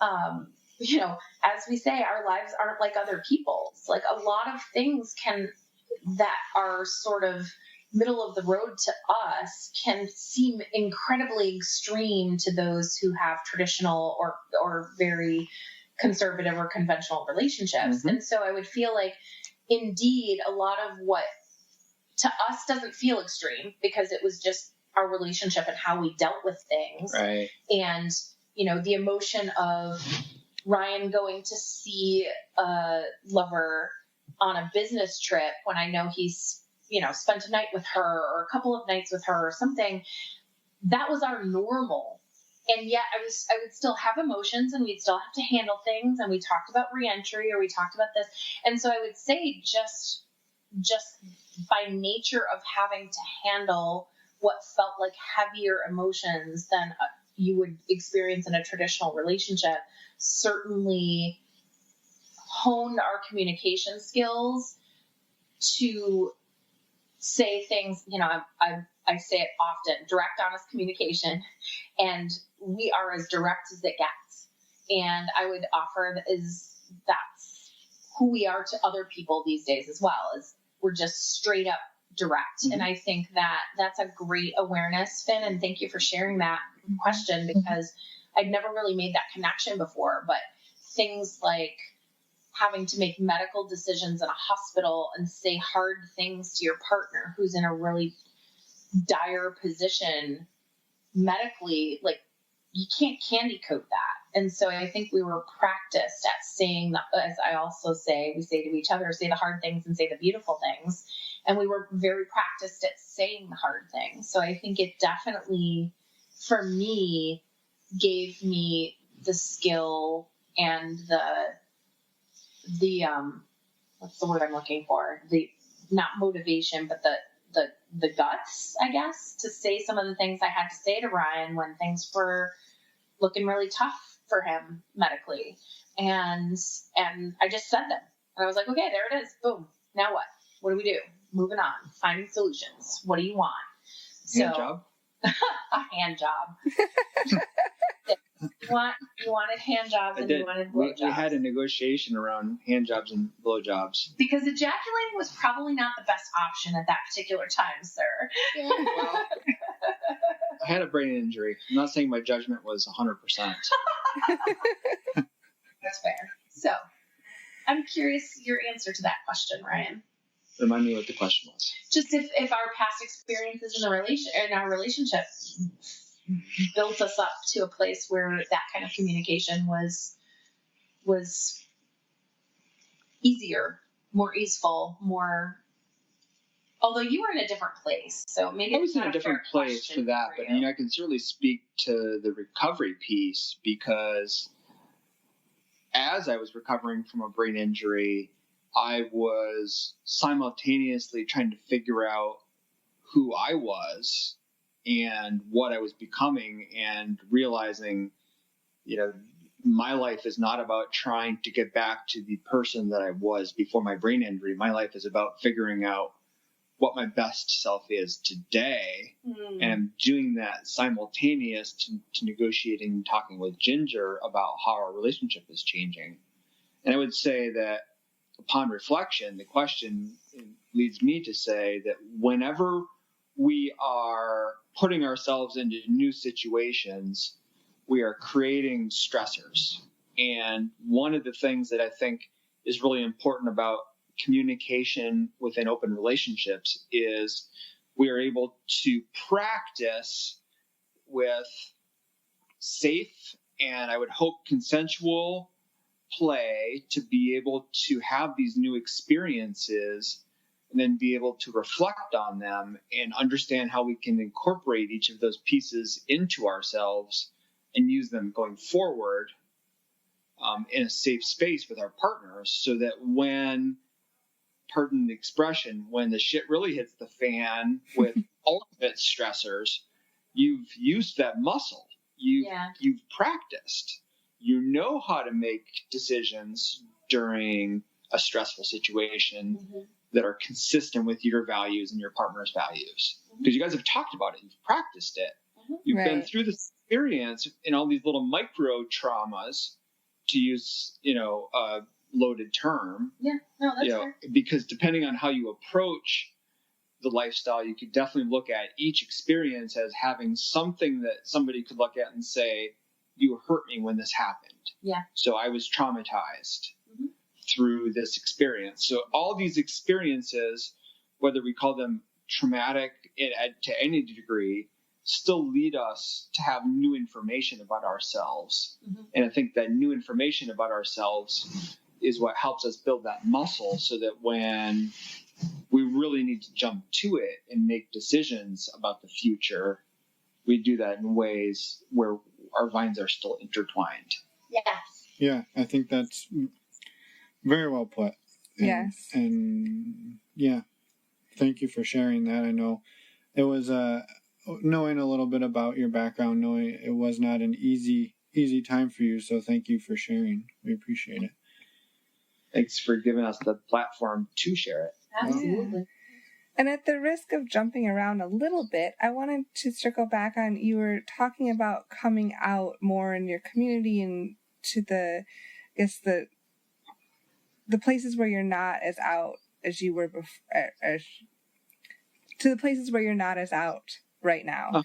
as we say, our lives aren't like other people's. Like a lot of things that are sort of middle of the road to us can seem incredibly extreme to those who have traditional or very conservative or conventional relationships. Mm-hmm. And so I would feel like, indeed, a lot of what to us doesn't feel extreme because it was just our relationship and how we dealt with things. Right. And, the emotion of Ryan going to see a lover on a business trip when I know he's, spent a night with her or a couple of nights with her or something, that was our normal. And yet I would still have emotions and we'd still have to handle things. And we talked about reentry or we talked about this. And so I would say just by nature of having to handle what felt like heavier emotions than you would experience in a traditional relationship, certainly honed our communication skills to say things, I say it often, direct, honest communication, and we are as direct as it gets. And I would offer that's who we are to other people these days as well, is we're just straight up direct. Mm-hmm. And I think that's a great awareness, Finn, and thank you for sharing that question because I'd never really made that connection before, but things like having to make medical decisions in a hospital and say hard things to your partner who's in a really dire position medically, like you can't candy coat that. And so I think we were practiced at saying, as I also say, we say to each other, say the hard things and say the beautiful things. And we were very practiced at saying the hard things. So I think it definitely, for me, gave me the skill and the what's the word I'm looking for? The not motivation, but the guts, I guess, to say some of the things I had to say to Ryan when things were looking really tough for him medically. And I just said them. And I was like, okay, there it is. Boom. Now what? What do we do? Moving on. Finding solutions. What do you want? Hand job? A hand job. You wanted hand jobs and you wanted blowjobs. We had a negotiation around hand jobs and blowjobs. Because ejaculating was probably not the best option at that particular time, sir. Yeah, well, I had a brain injury. I'm not saying my judgment was 100%. That's fair. So I'm curious your answer to that question, Ryan. Remind me what the question was. Just if our past experiences in our relationship built us up to a place where that kind of communication was easier, more easeful, more. Although you were in a different place, so maybe I was in a different place for that, but I can certainly speak to the recovery piece, because as I was recovering from a brain injury, I was simultaneously trying to figure out who I was and what I was becoming, and realizing, my life is not about trying to get back to the person that I was before my brain injury. My life is about figuring out what my best self is today. And I'm doing that simultaneous to negotiating and talking with Ginger about how our relationship is changing. And I would say that upon reflection, the question leads me to say that whenever we are putting ourselves into new situations, we are creating stressors. And one of the things that I think is really important about communication within open relationships is we are able to practice with safe and, I would hope, consensual play to be able to have these new experiences and then be able to reflect on them and understand how we can incorporate each of those pieces into ourselves and use them going forward in a safe space with our partners, so that when, pardon the expression, when the shit really hits the fan with ultimate stressors, you've used that muscle. You've practiced. You know how to make decisions during a stressful situation that are consistent with your values and your partner's values. Because you guys have talked about it. You've practiced it. You've been through this experience in all these little micro traumas, to use, a loaded term. Yeah, no, that's fair. Because depending on how you approach the lifestyle, you could definitely look at each experience as having something that somebody could look at and say, you hurt me when this happened. Yeah. So I was traumatized through this experience. So all these experiences, whether we call them traumatic to any degree, still lead us to have new information about ourselves. And I think that new information about ourselves is what helps us build that muscle, so that when we really need to jump to it and make decisions about the future, we do that in ways where our vines are still intertwined. Yes. Yeah, I think that's very well put. Yes. And yeah, thank you for sharing that. I know it was knowing a little bit about your background, knowing it was not an easy time for you. So thank you for sharing. We appreciate it. Thanks for giving us the platform to share it. Absolutely. Yeah. And at the risk of jumping around a little bit, I wanted to circle back on, you were talking about coming out more in your community and to the places where you're not as out as you were before, to the places where you're not as out right now.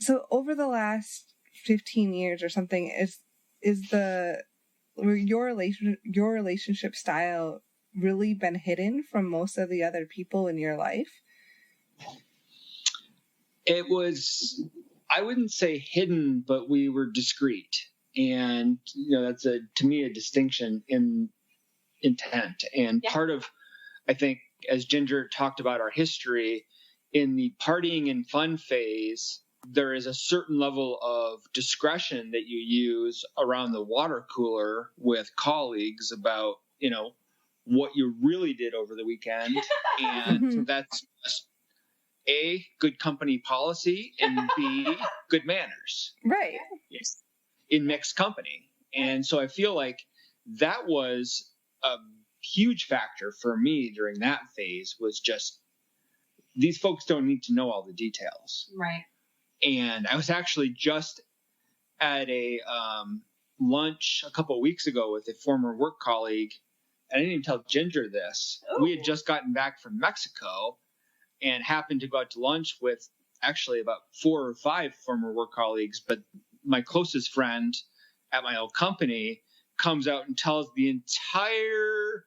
So over the last 15 years or something, is your relationship style really been hidden from most of the other people in your life? It was, I wouldn't say hidden, but we were discreet. And, that's to me, a distinction in intent. And part of, I think, as Ginger talked about our history, in the partying and fun phase, there is a certain level of discretion that you use around the water cooler with colleagues about, what you really did over the weekend. And that's just A, good company policy, and B, good manners. Right. Yes. In mixed company. And so I feel like that was a huge factor for me during that phase, was just, these folks don't need to know all the details. Right. And I was actually just at a lunch a couple of weeks ago with a former work colleague. I didn't even tell Ginger this. Ooh. We had just gotten back from Mexico and happened to go out to lunch with actually about 4 or 5 former work colleagues. But my closest friend at my old company comes out and tells the entire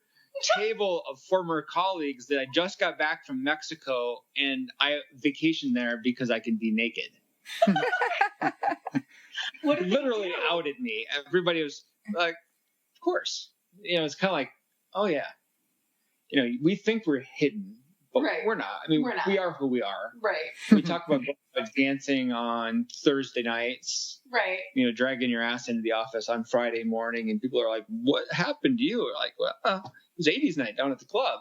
table of former colleagues that I just got back from Mexico and I vacationed there because I can be naked. Literally outed me. Everybody was like, of course. It's kind of like, oh yeah. We think we're hidden, but we're not. I mean, we are who we are. Right. We talk about dancing on Thursday nights. Right. Dragging your ass into the office on Friday morning, and people are like, what happened to you? We're like, well, it was 80s night down at the club.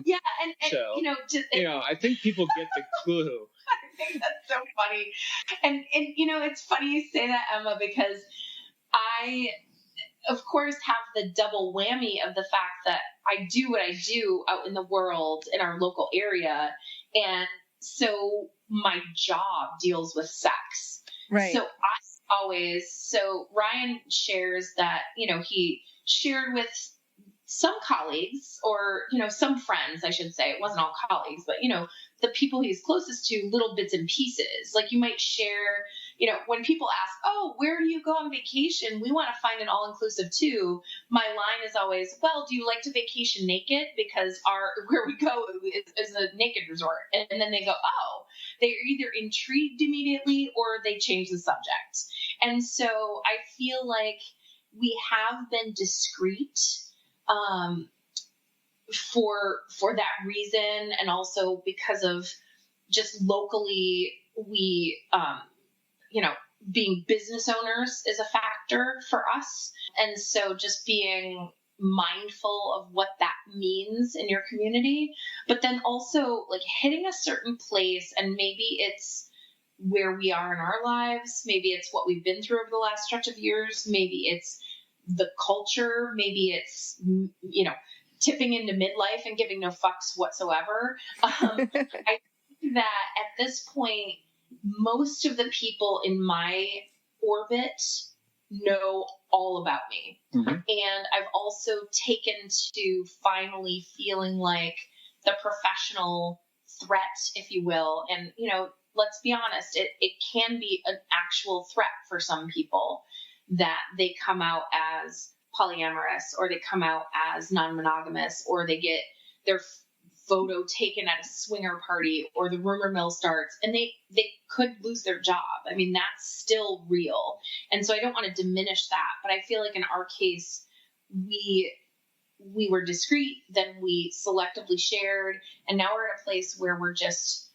Yeah, and so, I think people get the clue. I think that's so funny. And it's funny you say that, Emma, because I, of course, have the double whammy of the fact that I do what I do out in the world in our local area. And so my job deals with sex. Right. So Ryan shares that, he shared with some colleagues or, some friends, I should say. It wasn't all colleagues, but, the people he's closest to, little bits and pieces. Like you might share, when people ask, oh, where do you go on vacation? We want to find an all-inclusive too. My line is always, well, do you like to vacation naked? Because where we go is a naked resort. And then they go, oh, they're either intrigued immediately or they change the subject. And so I feel like we have been discreet for that reason, and also because of just locally we being business owners is a factor for us, and so just being mindful of what that means in your community, but then also like hitting a certain place, and maybe it's where we are in our lives, maybe it's what we've been through over the last stretch of years, maybe it's the culture, maybe it's tipping into midlife and giving no fucks whatsoever. I think that at this point, most of the people in my orbit know all about me. Mm-hmm. And I've also taken to finally feeling like the professional threat, if you will. And, let's be honest, it can be an actual threat for some people that they come out as polyamorous, or they come out as non-monogamous, or they get their photo taken at a swinger party, or the rumor mill starts, and they could lose their job. I mean, that's still real. And so I don't want to diminish that, but I feel like in our case, we were discreet, then we selectively shared, and now we're at a place where we're just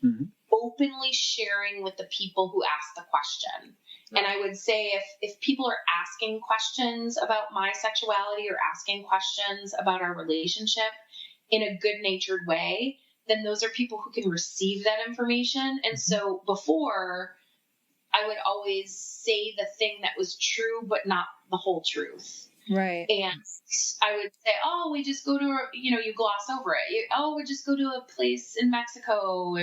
openly sharing with the people who ask the question. And I would say if people are asking questions about my sexuality or asking questions about our relationship in a good-natured way, then those are people who can receive that information. And so before, I would always say the thing that was true, but not the whole truth. Right. And I would say, oh, we just go to, you gloss over it. We just go to a place in Mexico,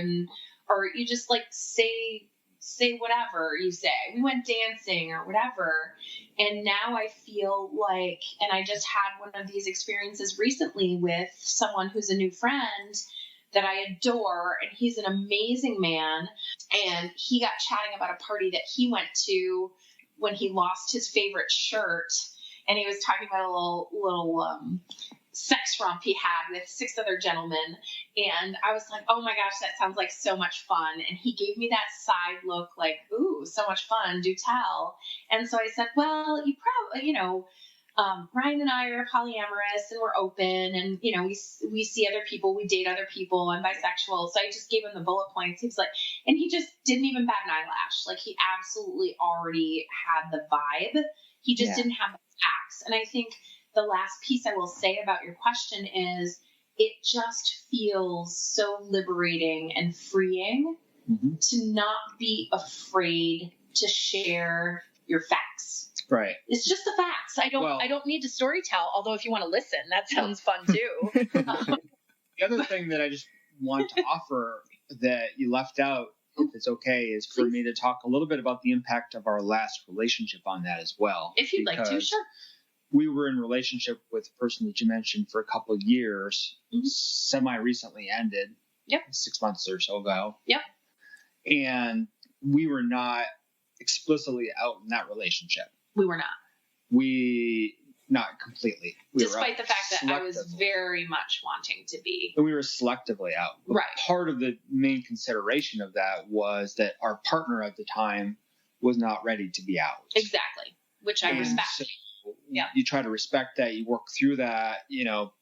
or you just like say whatever you say. We went dancing or whatever. And now I feel like, and I just had one of these experiences recently with someone who's a new friend that I adore, and he's an amazing man. And he got chatting about a party that he went to when he lost his favorite shirt. And he was talking about a little sex romp he had with 6 other gentlemen. And I was like, oh my gosh, that sounds like so much fun. And he gave me that side look like, ooh, so much fun, do tell. And so I said, well, you probably, Ryan and I are polyamorous and we're open, and, we see other people, we date other people, I'm bisexual. So I just gave him the bullet points. He was like, and he just didn't even bat an eyelash. Like, he absolutely already had the vibe. He just didn't have the facts. And I think the last piece I will say about your question is it just feels so liberating and freeing to not be afraid to share your facts. Right. It's just the facts. I don't need to story tell, although if you want to listen, that sounds fun too. The other thing that I just want to offer that you left out, if it's okay, is for me to talk a little bit about the impact of our last relationship on that as well. If you'd like to, sure. We were in a relationship with a person that you mentioned for a couple of years, semi-recently ended. Yep. 6 months or so ago. Yep. And we were not explicitly out in that relationship. We were not. Not completely. Despite the fact that I was very much wanting to be. And we were selectively out. But right. Part of the main consideration of that was that our partner at the time was not ready to be out. Exactly. Which I respect. So you try to respect that, you work through that,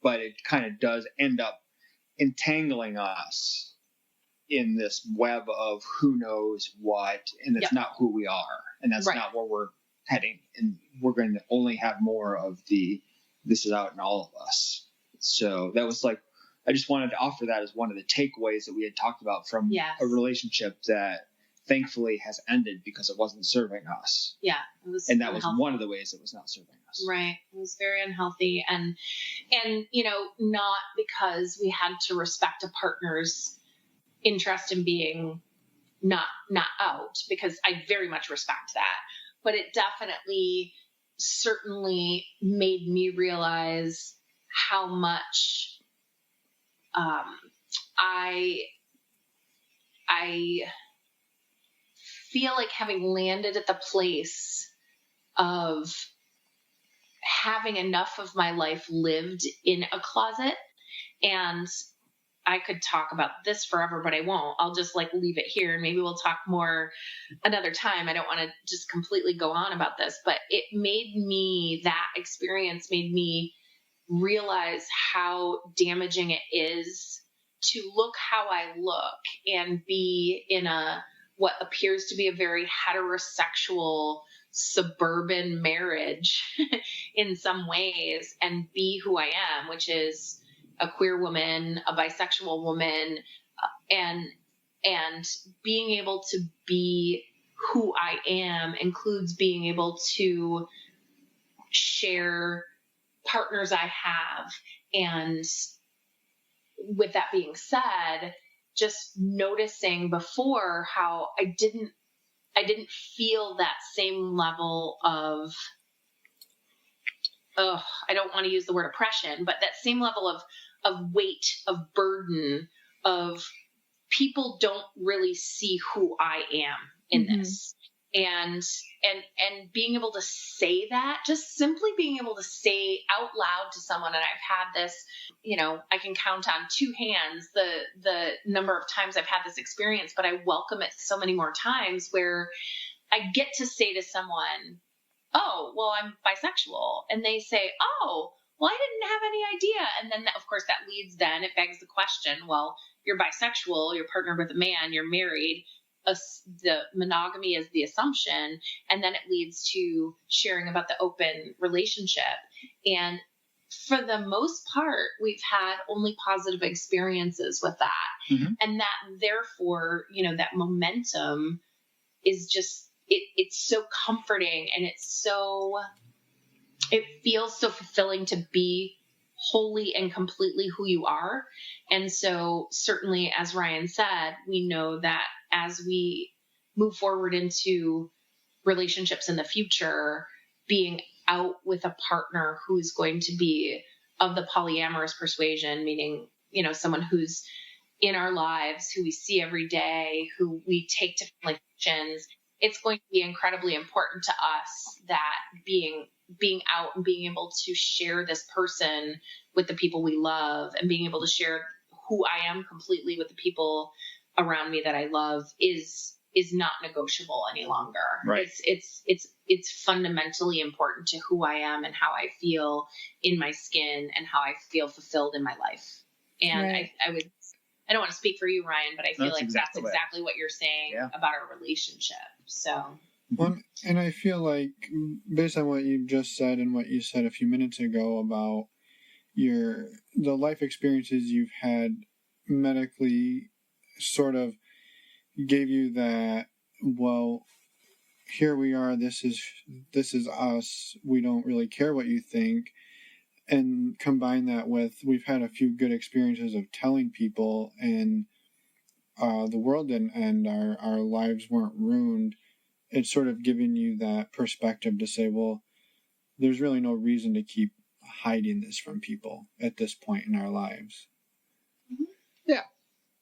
but it kind of does end up entangling us in this web of who knows what, and it's not who we are, and that's not where we're heading, and we're going to only have more of this is out in all of us. So that was like, I just wanted to offer that as one of the takeaways that we had talked about from a relationship that thankfully has ended because it wasn't serving us. Yeah. It was and that was one of the ways it was not serving us. Right. It was very unhealthy. And, not because we had to respect a partner's interest in being not out, because I very much respect that. But it definitely, certainly made me realize how much I feel like having landed at the place of having enough of my life lived in a closet, and I could talk about this forever, but I won't. I'll just leave it here, and maybe we'll talk more another time. I don't want to just completely go on about this, but that experience made me realize how damaging it is to look how I look and be in what appears to be a very heterosexual suburban marriage in some ways, and be who I am, which is a queer woman, a bisexual woman, and being able to be who I am includes being able to share partners I have. And with that being said, just noticing before how I didn't feel that same level of, I don't want to use the word oppression, but that same level of weight, of burden, of people don't really see who I am in this. And being able to say that, just simply being able to say out loud to someone, and I've had this, I can count on two hands the number of times I've had this experience, but I welcome it so many more times where I get to say to someone, oh, well, I'm bisexual. And they say, oh, well, I didn't have any idea. And then, of course, it begs the question, well, you're bisexual, you're partnered with a man, you're married, the monogamy is the assumption. And then it leads to sharing about the open relationship. And for the most part, we've had only positive experiences with that. Mm-hmm. And that, therefore, that momentum is just, it's so comforting, and it feels so fulfilling to be wholly and completely who you are. And so certainly, as Ryan said, we know that as we move forward into relationships in the future, being out with a partner who's going to be of the polyamorous persuasion, meaning, someone who's in our lives, who we see every day, who we take to family functions, it's going to be incredibly important to us that being out and being able to share this person with the people we love, and being able to share who I am completely with the people around me that I love is not negotiable any longer. Right. It's fundamentally important to who I am and how I feel in my skin and how I feel fulfilled in my life. And right. I don't want to speak for you, Ryan, but I feel that's exactly what you're saying about our relationship. So. Well, and I feel like, based on what you just said and what you said a few minutes ago about the life experiences you've had medically, sort of gave you that, well, here we are, this is us, we don't really care what you think. And combine that with, we've had a few good experiences of telling people, and the world didn't end, our lives weren't ruined. It's sort of giving you that perspective to say, well, there's really no reason to keep hiding this from people at this point in our lives. Mm-hmm.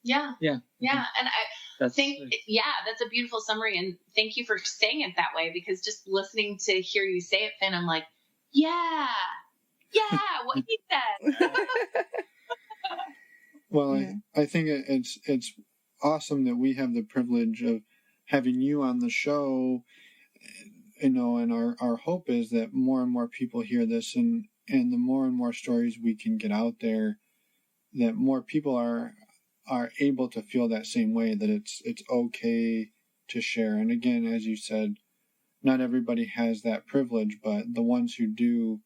Yeah. And That's a beautiful summary, and thank you for saying it that way, because just listening to hear you say it, Finn, I'm like, yeah, what he said. Well, I think it's awesome that we have the privilege of having you on the show, and our hope is that more and more people hear this, and the more and more stories we can get out there, that more people are able to feel that same way, that it's okay to share. And again, as you said, not everybody has that privilege, but the ones who do,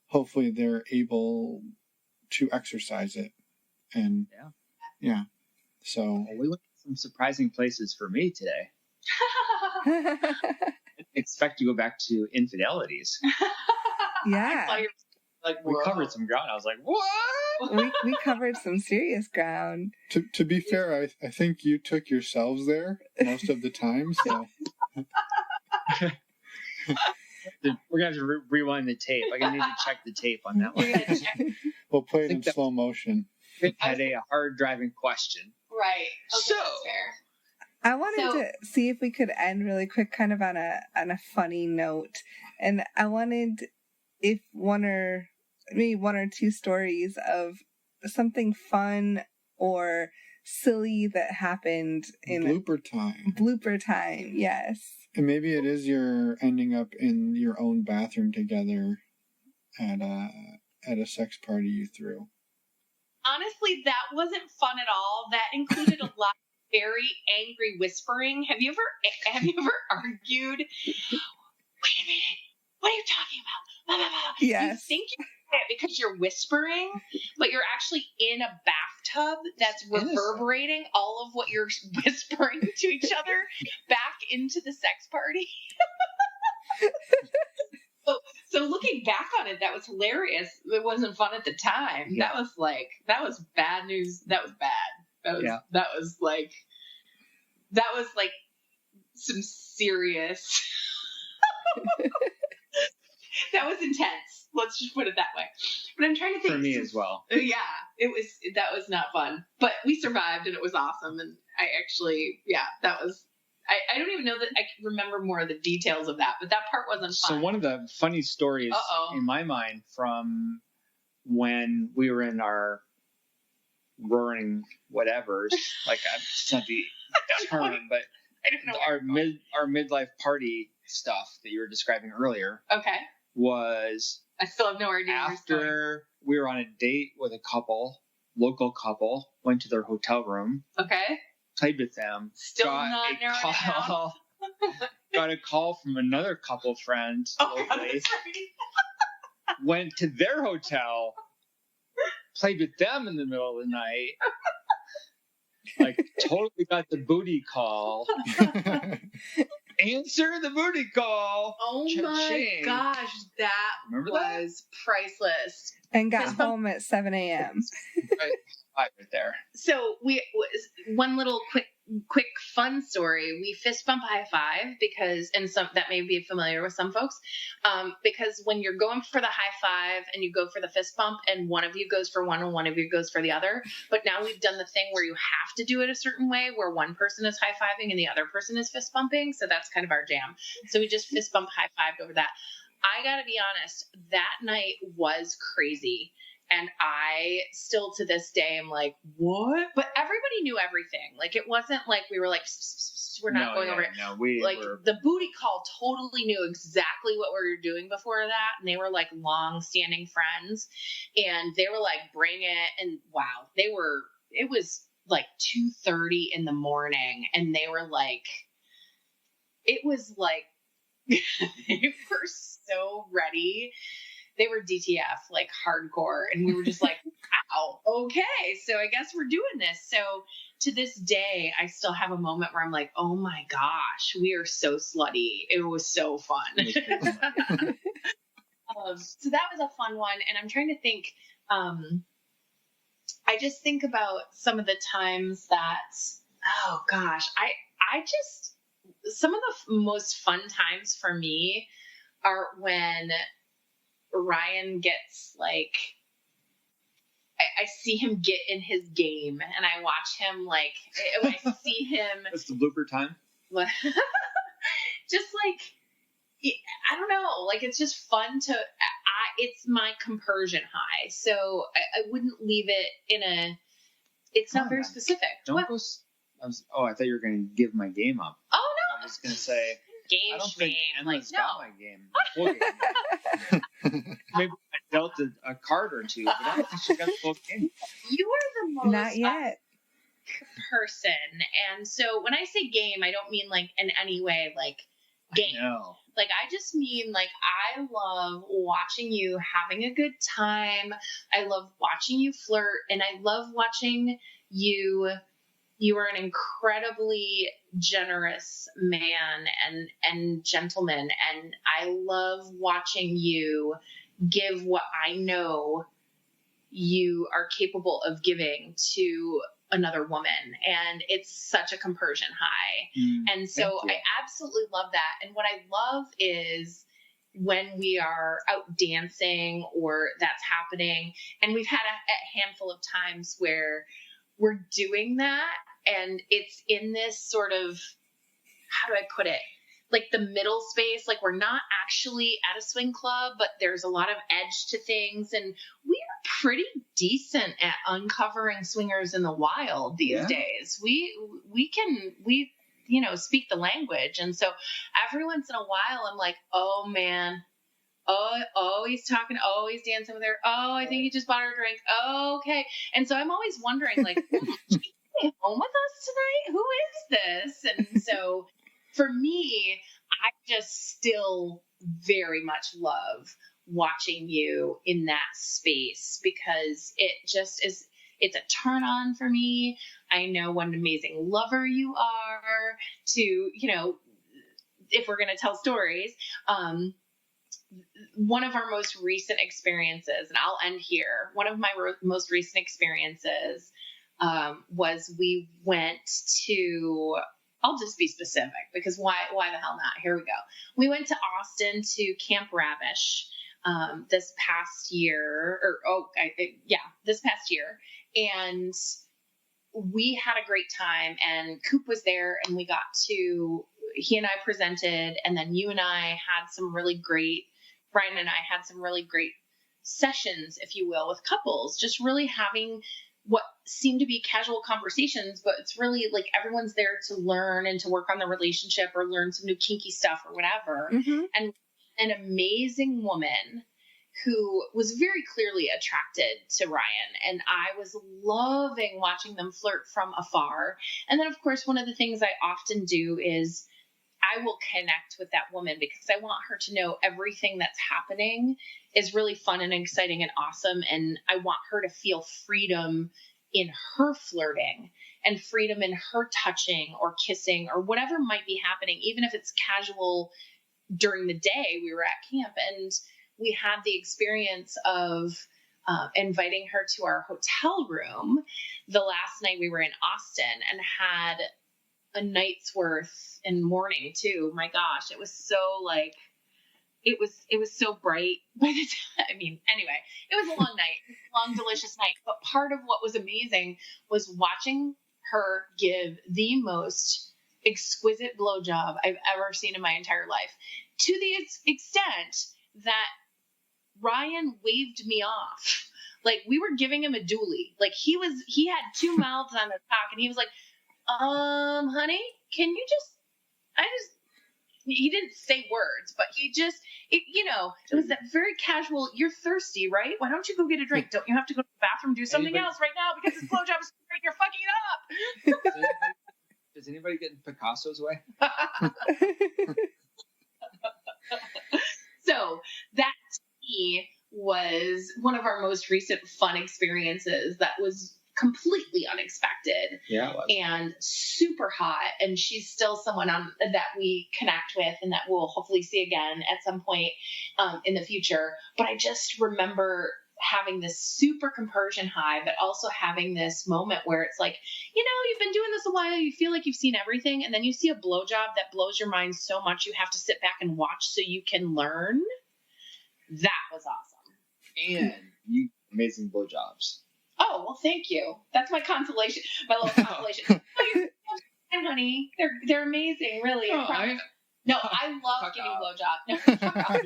hopefully they're able to exercise it. And so we went to some surprising places for me today. Expect to go back to infidelities. Yeah. We covered some ground. I was like, what? We covered some serious ground. To be fair, I think you took yourselves there most of the time. So we're gonna have to rewind the tape. I'm gonna need to check the tape on that one. We'll play it in slow motion. It had a hard driving question. Right. Okay, so that's fair. I wanted to see if we could end really quick, kind of on a funny note, and I wanted if one or two stories of something fun or silly that happened in blooper time. Blooper time, yes. And maybe it is you're ending up in your own bathroom together at a sex party you threw. Honestly, that wasn't fun at all. That included a lot of very angry whispering. Have you ever argued? Wait a minute. What are you talking about? Blah, blah, blah. Yes. You think you're it because you're whispering, but you're actually in a bathtub that's reverberating all of what you're whispering to each other back into the sex party. So looking back on it, that was hilarious. It wasn't fun at the time. Yeah. That was bad news. That was bad. That was like some serious. That was intense. Let's just put it that way. But I'm trying to think. For me as well. Yeah, that was not fun. But we survived and it was awesome. And I actually, that was, I don't even know that I can remember more of the details of that, but that part wasn't fun. So one of the funny stories in my mind from when we were in our roaring whatevers, like I said the term, but I don't know our midlife party stuff that you were describing earlier. Okay. Was I still have no idea. After we were on a date with a local couple, went to their hotel room. Okay. Played with them. Still not narrowed down. Got a call from another couple friend locally. God, that's right. Went to their hotel. Played with them in the middle of the night. Like totally got the booty call. Answer the booty call. Oh my gosh, that was priceless. And got home at 7 a.m. Right there. So one little quick fun story. We fist bump high five because, and some that may be familiar with some folks, because when you're going for the high five and you go for the fist bump and one of you goes for one and one of you goes for the other, but now we've done the thing where you have to do it a certain way where one person is high fiving and the other person is fist bumping. So that's kind of our jam. So we just fist bump high fived over that. I gotta be honest, that night was crazy. And I still to this day am like, what? But everybody knew everything. Like, it wasn't like we were like, we're not going over it. No, the booty call totally knew exactly what we were doing before that. And they were like long-standing friends. And they were like, bring it. And wow, it was like 2:30 in the morning. And they were like, it was like, they were so ready. They were DTF, like hardcore. And we were just like, wow, okay. So I guess we're doing this. So to this day, I still have a moment where I'm like, oh my gosh, we are so slutty. It was so fun. So that was a fun one. And I'm trying to think, I just think about some of the times that, oh gosh, I just, some of the most fun times for me are when Ryan gets like, I see him get in his game, and I watch him like when I see him. That's the blooper time. Just like, I don't know, like it's just fun to. It's my compersion high, so I wouldn't leave it in a. It's not very specific. Don't go. I thought you were going to give my game up. Oh no! I was going to say. Game I don't shame. think Emma's Like, got my game. Maybe I dealt a card or two, but I don't think she got the full game. You are the most not yet person, and so when I say game, I don't mean like in any way like game. No. Like I just mean like I love watching you having a good time. I love watching you flirt, and I love watching you. You are an incredibly generous man and gentleman, and I love watching you give what I know you are capable of giving to another woman, and it's such a compersion high. And so I absolutely love that. And what I love is when we are out dancing or that's happening, and we've had a handful of times where we're doing that, and it's in this sort of, how do I put it? Like the middle space, like we're not actually at a swing club, but there's a lot of edge to things, and we are pretty decent at uncovering swingers in the wild these days. We speak the language, and so every once in a while I'm like, oh man, oh, he's talking. Oh, he's dancing with her. Oh, I think he just bought her a drink. Oh, okay. And so I'm always wondering, like, she's home with us tonight? Who is this? And so for me, I just still very much love watching you in that space, because it just is, it's a turn on for me. I know what an amazing lover you are to, if we're going to tell stories, one of our most recent experiences, and I'll end here. One of my most recent experiences was we went to, I'll just be specific because why the hell not? Here we go. We went to Austin to Camp Ravish this past year, this past year. And we had a great time, and Coop was there, and he and I presented, and then you and I had some really great, Brian and I had some really great sessions, if you will, with couples, just really having what seemed to be casual conversations, but it's really like everyone's there to learn and to work on the relationship or learn some new kinky stuff or whatever. Mm-hmm. And an amazing woman who was very clearly attracted to Ryan, and I was loving watching them flirt from afar. And then, of course, one of the things I often do is I will connect with that woman because I want her to know everything that's happening is really fun and exciting and awesome. And I want her to feel freedom in her flirting and freedom in her touching or kissing or whatever might be happening, even if it's casual during the day we were at camp. And we had the experience of inviting her to our hotel room the last night we were in Austin, and had a night's worth in morning too. My gosh, it was so like, it was so bright by the time, anyway, it was a long night, long, delicious night. But part of what was amazing was watching her give the most exquisite blowjob I've ever seen in my entire life, to the extent that Ryan waved me off. Like we were giving him a dually. Like he had two mouths on his cock, and he was like, honey, can you he didn't say words, but it was that very casual, you're thirsty, right? Why don't you go get a drink? Don't you have to go to the bathroom, do something else right now because this blowjob is great, you're fucking it up. Does anybody get in Picasso's way? So that to me was one of our most recent fun experiences that was completely unexpected. Yeah, it was. And super hot. And she's still someone that we connect with and that we'll hopefully see again at some point in the future. But I just remember having this super compersion high, but also having this moment where it's like, you've been doing this a while, you feel like you've seen everything, and then you see a blowjob that blows your mind so much you have to sit back and watch so you can learn. That was awesome. And you amazing blowjobs. Oh, well, thank you. That's my consolation, my little consolation. And honey, they're amazing, really. I love giving blowjobs. No, fuck off.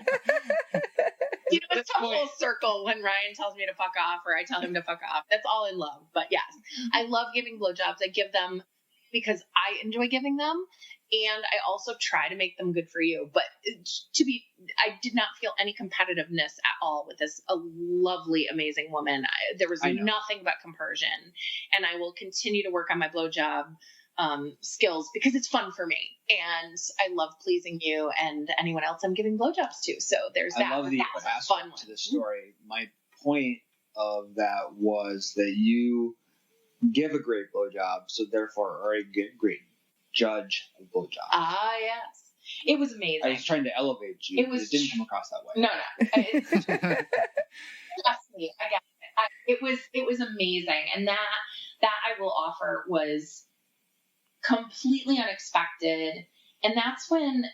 It's a full circle when Ryan tells me to fuck off or I tell him to fuck off. That's all in love. But yes, I love giving blowjobs. I give them because I enjoy giving them, and I also try to make them good for you. But I did not feel any competitiveness at all with this lovely, amazing woman. There was nothing but compersion, and I will continue to work on my blowjob skills because it's fun for me, and I love pleasing you and anyone else I'm giving blowjobs to. So there's that. I love the aspect to the story. My point of that was that you give a great blowjob, so therefore are a great judge of blowjobs. Ah, yes. It was amazing. I was trying to elevate you. It didn't come across that way. No. Trust me, I get it. It was amazing, and that I will offer was completely unexpected. And that's when,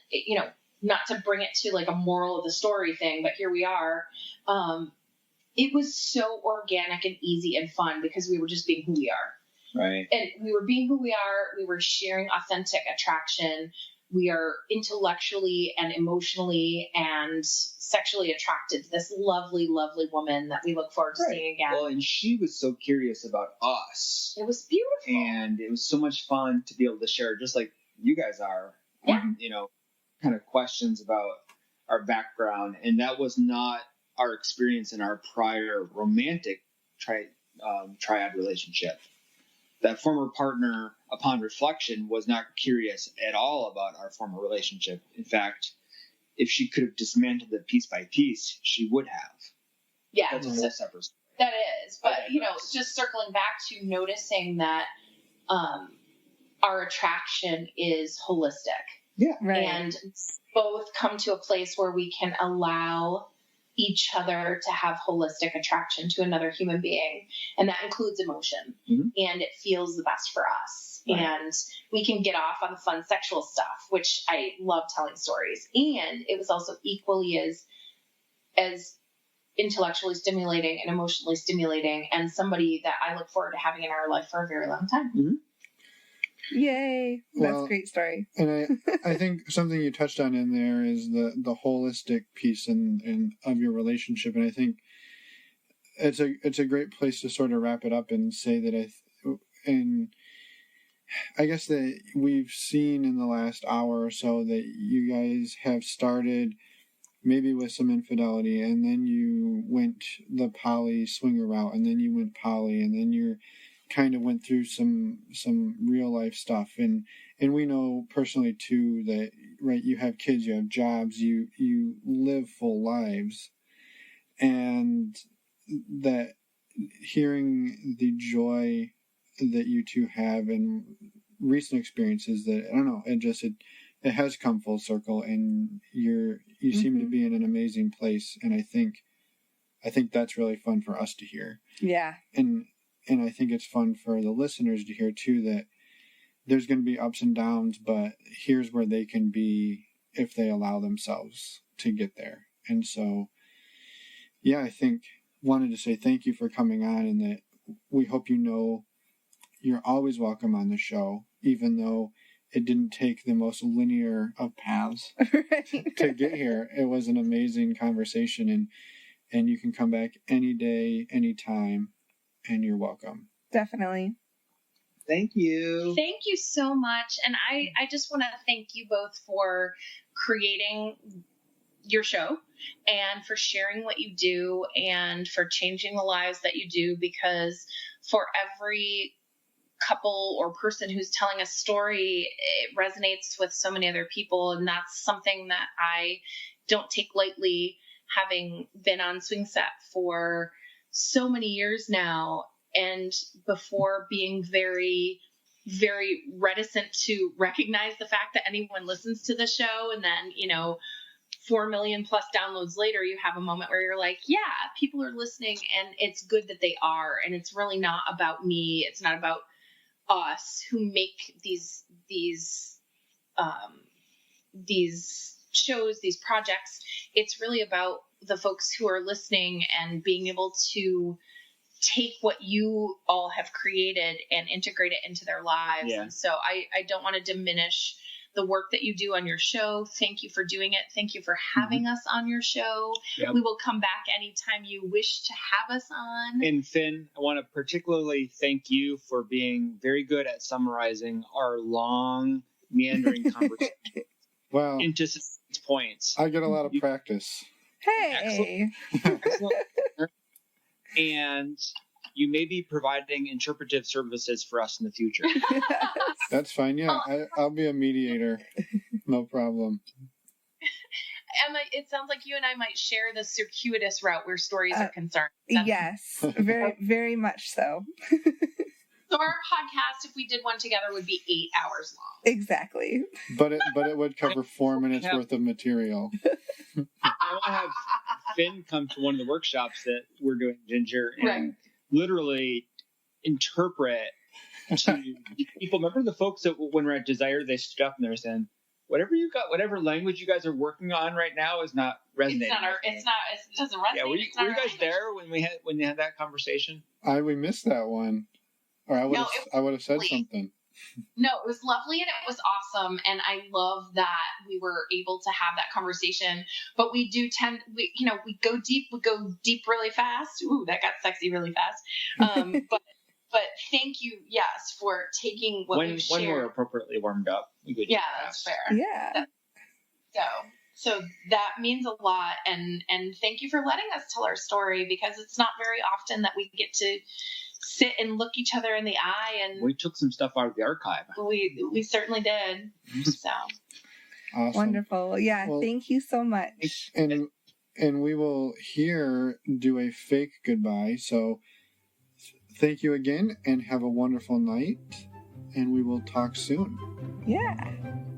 not to bring it to like a moral of the story thing, but here we are. It was so organic and easy and fun because we were just being who we are. Right. And we were being who we are. We were sharing authentic attraction. We are intellectually and emotionally and sexually attracted to this lovely, lovely woman that we look forward to seeing again. Well, and she was so curious about us. It was beautiful. And it was so much fun to be able to share, just like you guys are, kind of questions about our background. And that was not our experience in our prior romantic triad relationship. That former partner, upon reflection, was not curious at all about our former relationship. In fact, if she could have dismantled it piece by piece, she would have. Yeah. That's a whole separate story. That is. But, just circling back to noticing that our attraction is holistic. Yeah. Right. And both come to a place where we can allow each other to have holistic attraction to another human being. And that includes emotion. Mm-hmm. And it feels the best for us. Right. And we can get off on the fun sexual stuff, which I love telling stories. And it was also equally as intellectually stimulating and emotionally stimulating, and somebody that I look forward to having in our life for a very long time. Mm-hmm. Yay. That's a great story. And I think something you touched on in there is the holistic piece and of your relationship. And I think it's a great place to sort of wrap it up and say that I guess that we've seen in the last hour or so that you guys have started maybe with some infidelity, and then you went the poly swinger route, and then you went poly, and then you're kind of went through some real life stuff, and we know personally too that, right, you have kids, you have jobs, you live full lives, and that hearing the joy that you two have and recent experiences, that I don't know, it has come full circle, and you seem to be in an amazing place, and I think that's really fun for us to hear. Yeah. And I think it's fun for the listeners to hear, too, that there's going to be ups and downs, but here's where they can be if they allow themselves to get there. And so, yeah, I wanted to say thank you for coming on, and that we hope you're always welcome on the show, even though it didn't take the most linear of paths to get here. It was an amazing conversation, and you can come back any day, anytime. And you're welcome. Definitely. Thank you. Thank you so much. And I just want to thank you both for creating your show and for sharing what you do and for changing the lives that you do, because for every couple or person who's telling a story, it resonates with so many other people. And that's something that I don't take lightly, having been on Swingset for so many years now, and before being very, very reticent to recognize the fact that anyone listens to the show, and then 4 million plus downloads later, you have a moment where you're like, yeah, people are listening, and it's good that they are, and it's really not about me, it's not about us who make these shows, these projects. It's really about the folks who are listening and being able to take what you all have created and integrate it into their lives. Yeah. And so I don't want to diminish the work that you do on your show. Thank you for doing it. Thank you for having us on your show. Yep. We will come back anytime you wish to have us on. And Finn, I want to particularly thank you for being very good at summarizing our long, meandering conversation into points. I get a lot of practice. Hey. Excellent. And you may be providing interpretive services for us in the future. That's fine. Yeah, I'll be a mediator. No problem. Emma, it sounds like you and I might share the circuitous route where stories are concerned. Yes, very, very much so. So our podcast, if we did one together, would be 8 hours long. Exactly. But it would cover 4 minutes worth of material. I want to have Finn come to one of the workshops that we're doing, Ginger, and literally interpret to people. Remember the folks that when we're at Desire, they stood up and they were saying, whatever you got, whatever language you guys are working on right now is not resonating. It doesn't resonate. Yeah, were you guys there when they had that conversation? We missed that one. Or I would have said something. No, it was lovely and it was awesome. And I love that we were able to have that conversation. But we do we go deep really fast. Ooh, that got sexy really fast. But thank you, yes, for taking what we've shared. When we're appropriately warmed up. That's fair. Yeah. So that means a lot. And thank you for letting us tell our story, because it's not very often that we get to sit and look each other in the eye, and we took some stuff out of the archive. We certainly did. So awesome. Wonderful. Yeah, well, thank you so much. And we will here do a fake goodbye. So thank you again and have a wonderful night, and we will talk soon. Yeah.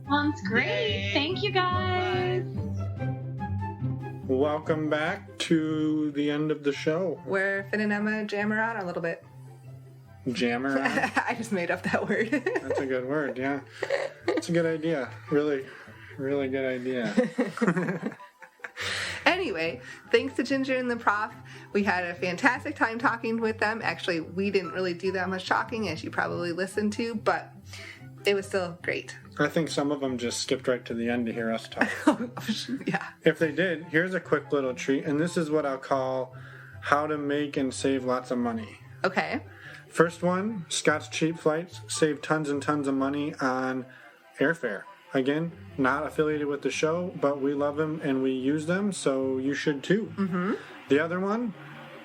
Sounds great. Yay. Thank you guys. Welcome back to the end of the show, where Finn and Emma jam around a little bit. Jam around? I just made up that word. That's a good word, yeah. That's a good idea. Really, really good idea. Anyway, thanks to Ginger and the Prof. We had a fantastic time talking with them. Actually, we didn't really do that much talking, as you probably listened to, but it was still great. I think some of them just skipped right to the end to hear us talk. Yeah. If they did, here's a quick little treat, and this is what I'll call how to make and save lots of money. Okay. First one, Scott's Cheap Flights save tons and tons of money on airfare. Again, not affiliated with the show, but we love them and we use them, so you should too. Mm-hmm. The other one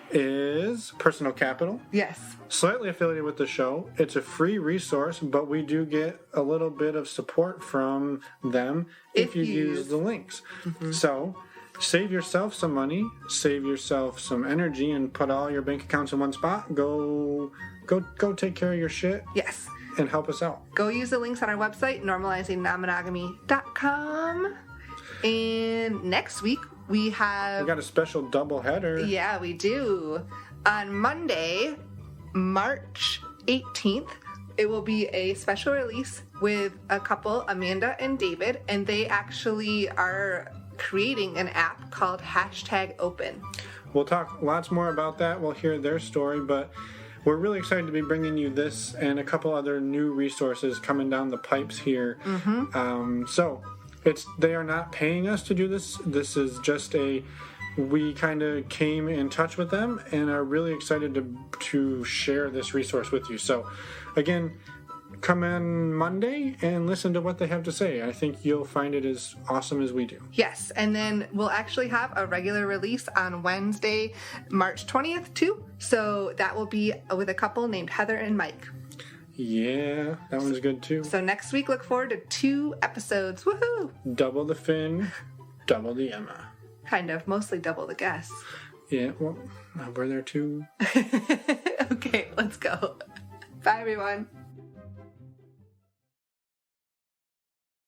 is Personal Capital. Yes. Slightly affiliated with the show. It's a free resource, but we do get a little bit of support from them if you use the links. Mm-hmm. So save yourself some money, save yourself some energy, and put all your bank accounts in one spot. Go take care of your shit. Yes. And help us out. Go use the links on our website, normalizingnonmonogamy.com. And next week we got a special double header. Yeah, we do. On Monday, March 18th, it will be a special release with a couple, Amanda and David, and they actually are creating an app called #Open. We'll talk lots more about that. We'll hear their story, but we're really excited to be bringing you this and a couple other new resources coming down the pipes here. Mm-hmm. So they are not paying us to do this. This is just we kind of came in touch with them and are really excited to share this resource with you. So again, come in Monday and listen to what they have to say. I think you'll find it as awesome as we do. Yes, and then we'll actually have a regular release on Wednesday, March 20th too. So that will be with a couple named Heather and Mike. Yeah, that one's good too. So next week, look forward to 2 episodes. Woohoo! Double the Finn, double the Emma. Kind of, mostly double the guests. Yeah, well, we're there too. Okay, let's go. Bye, everyone.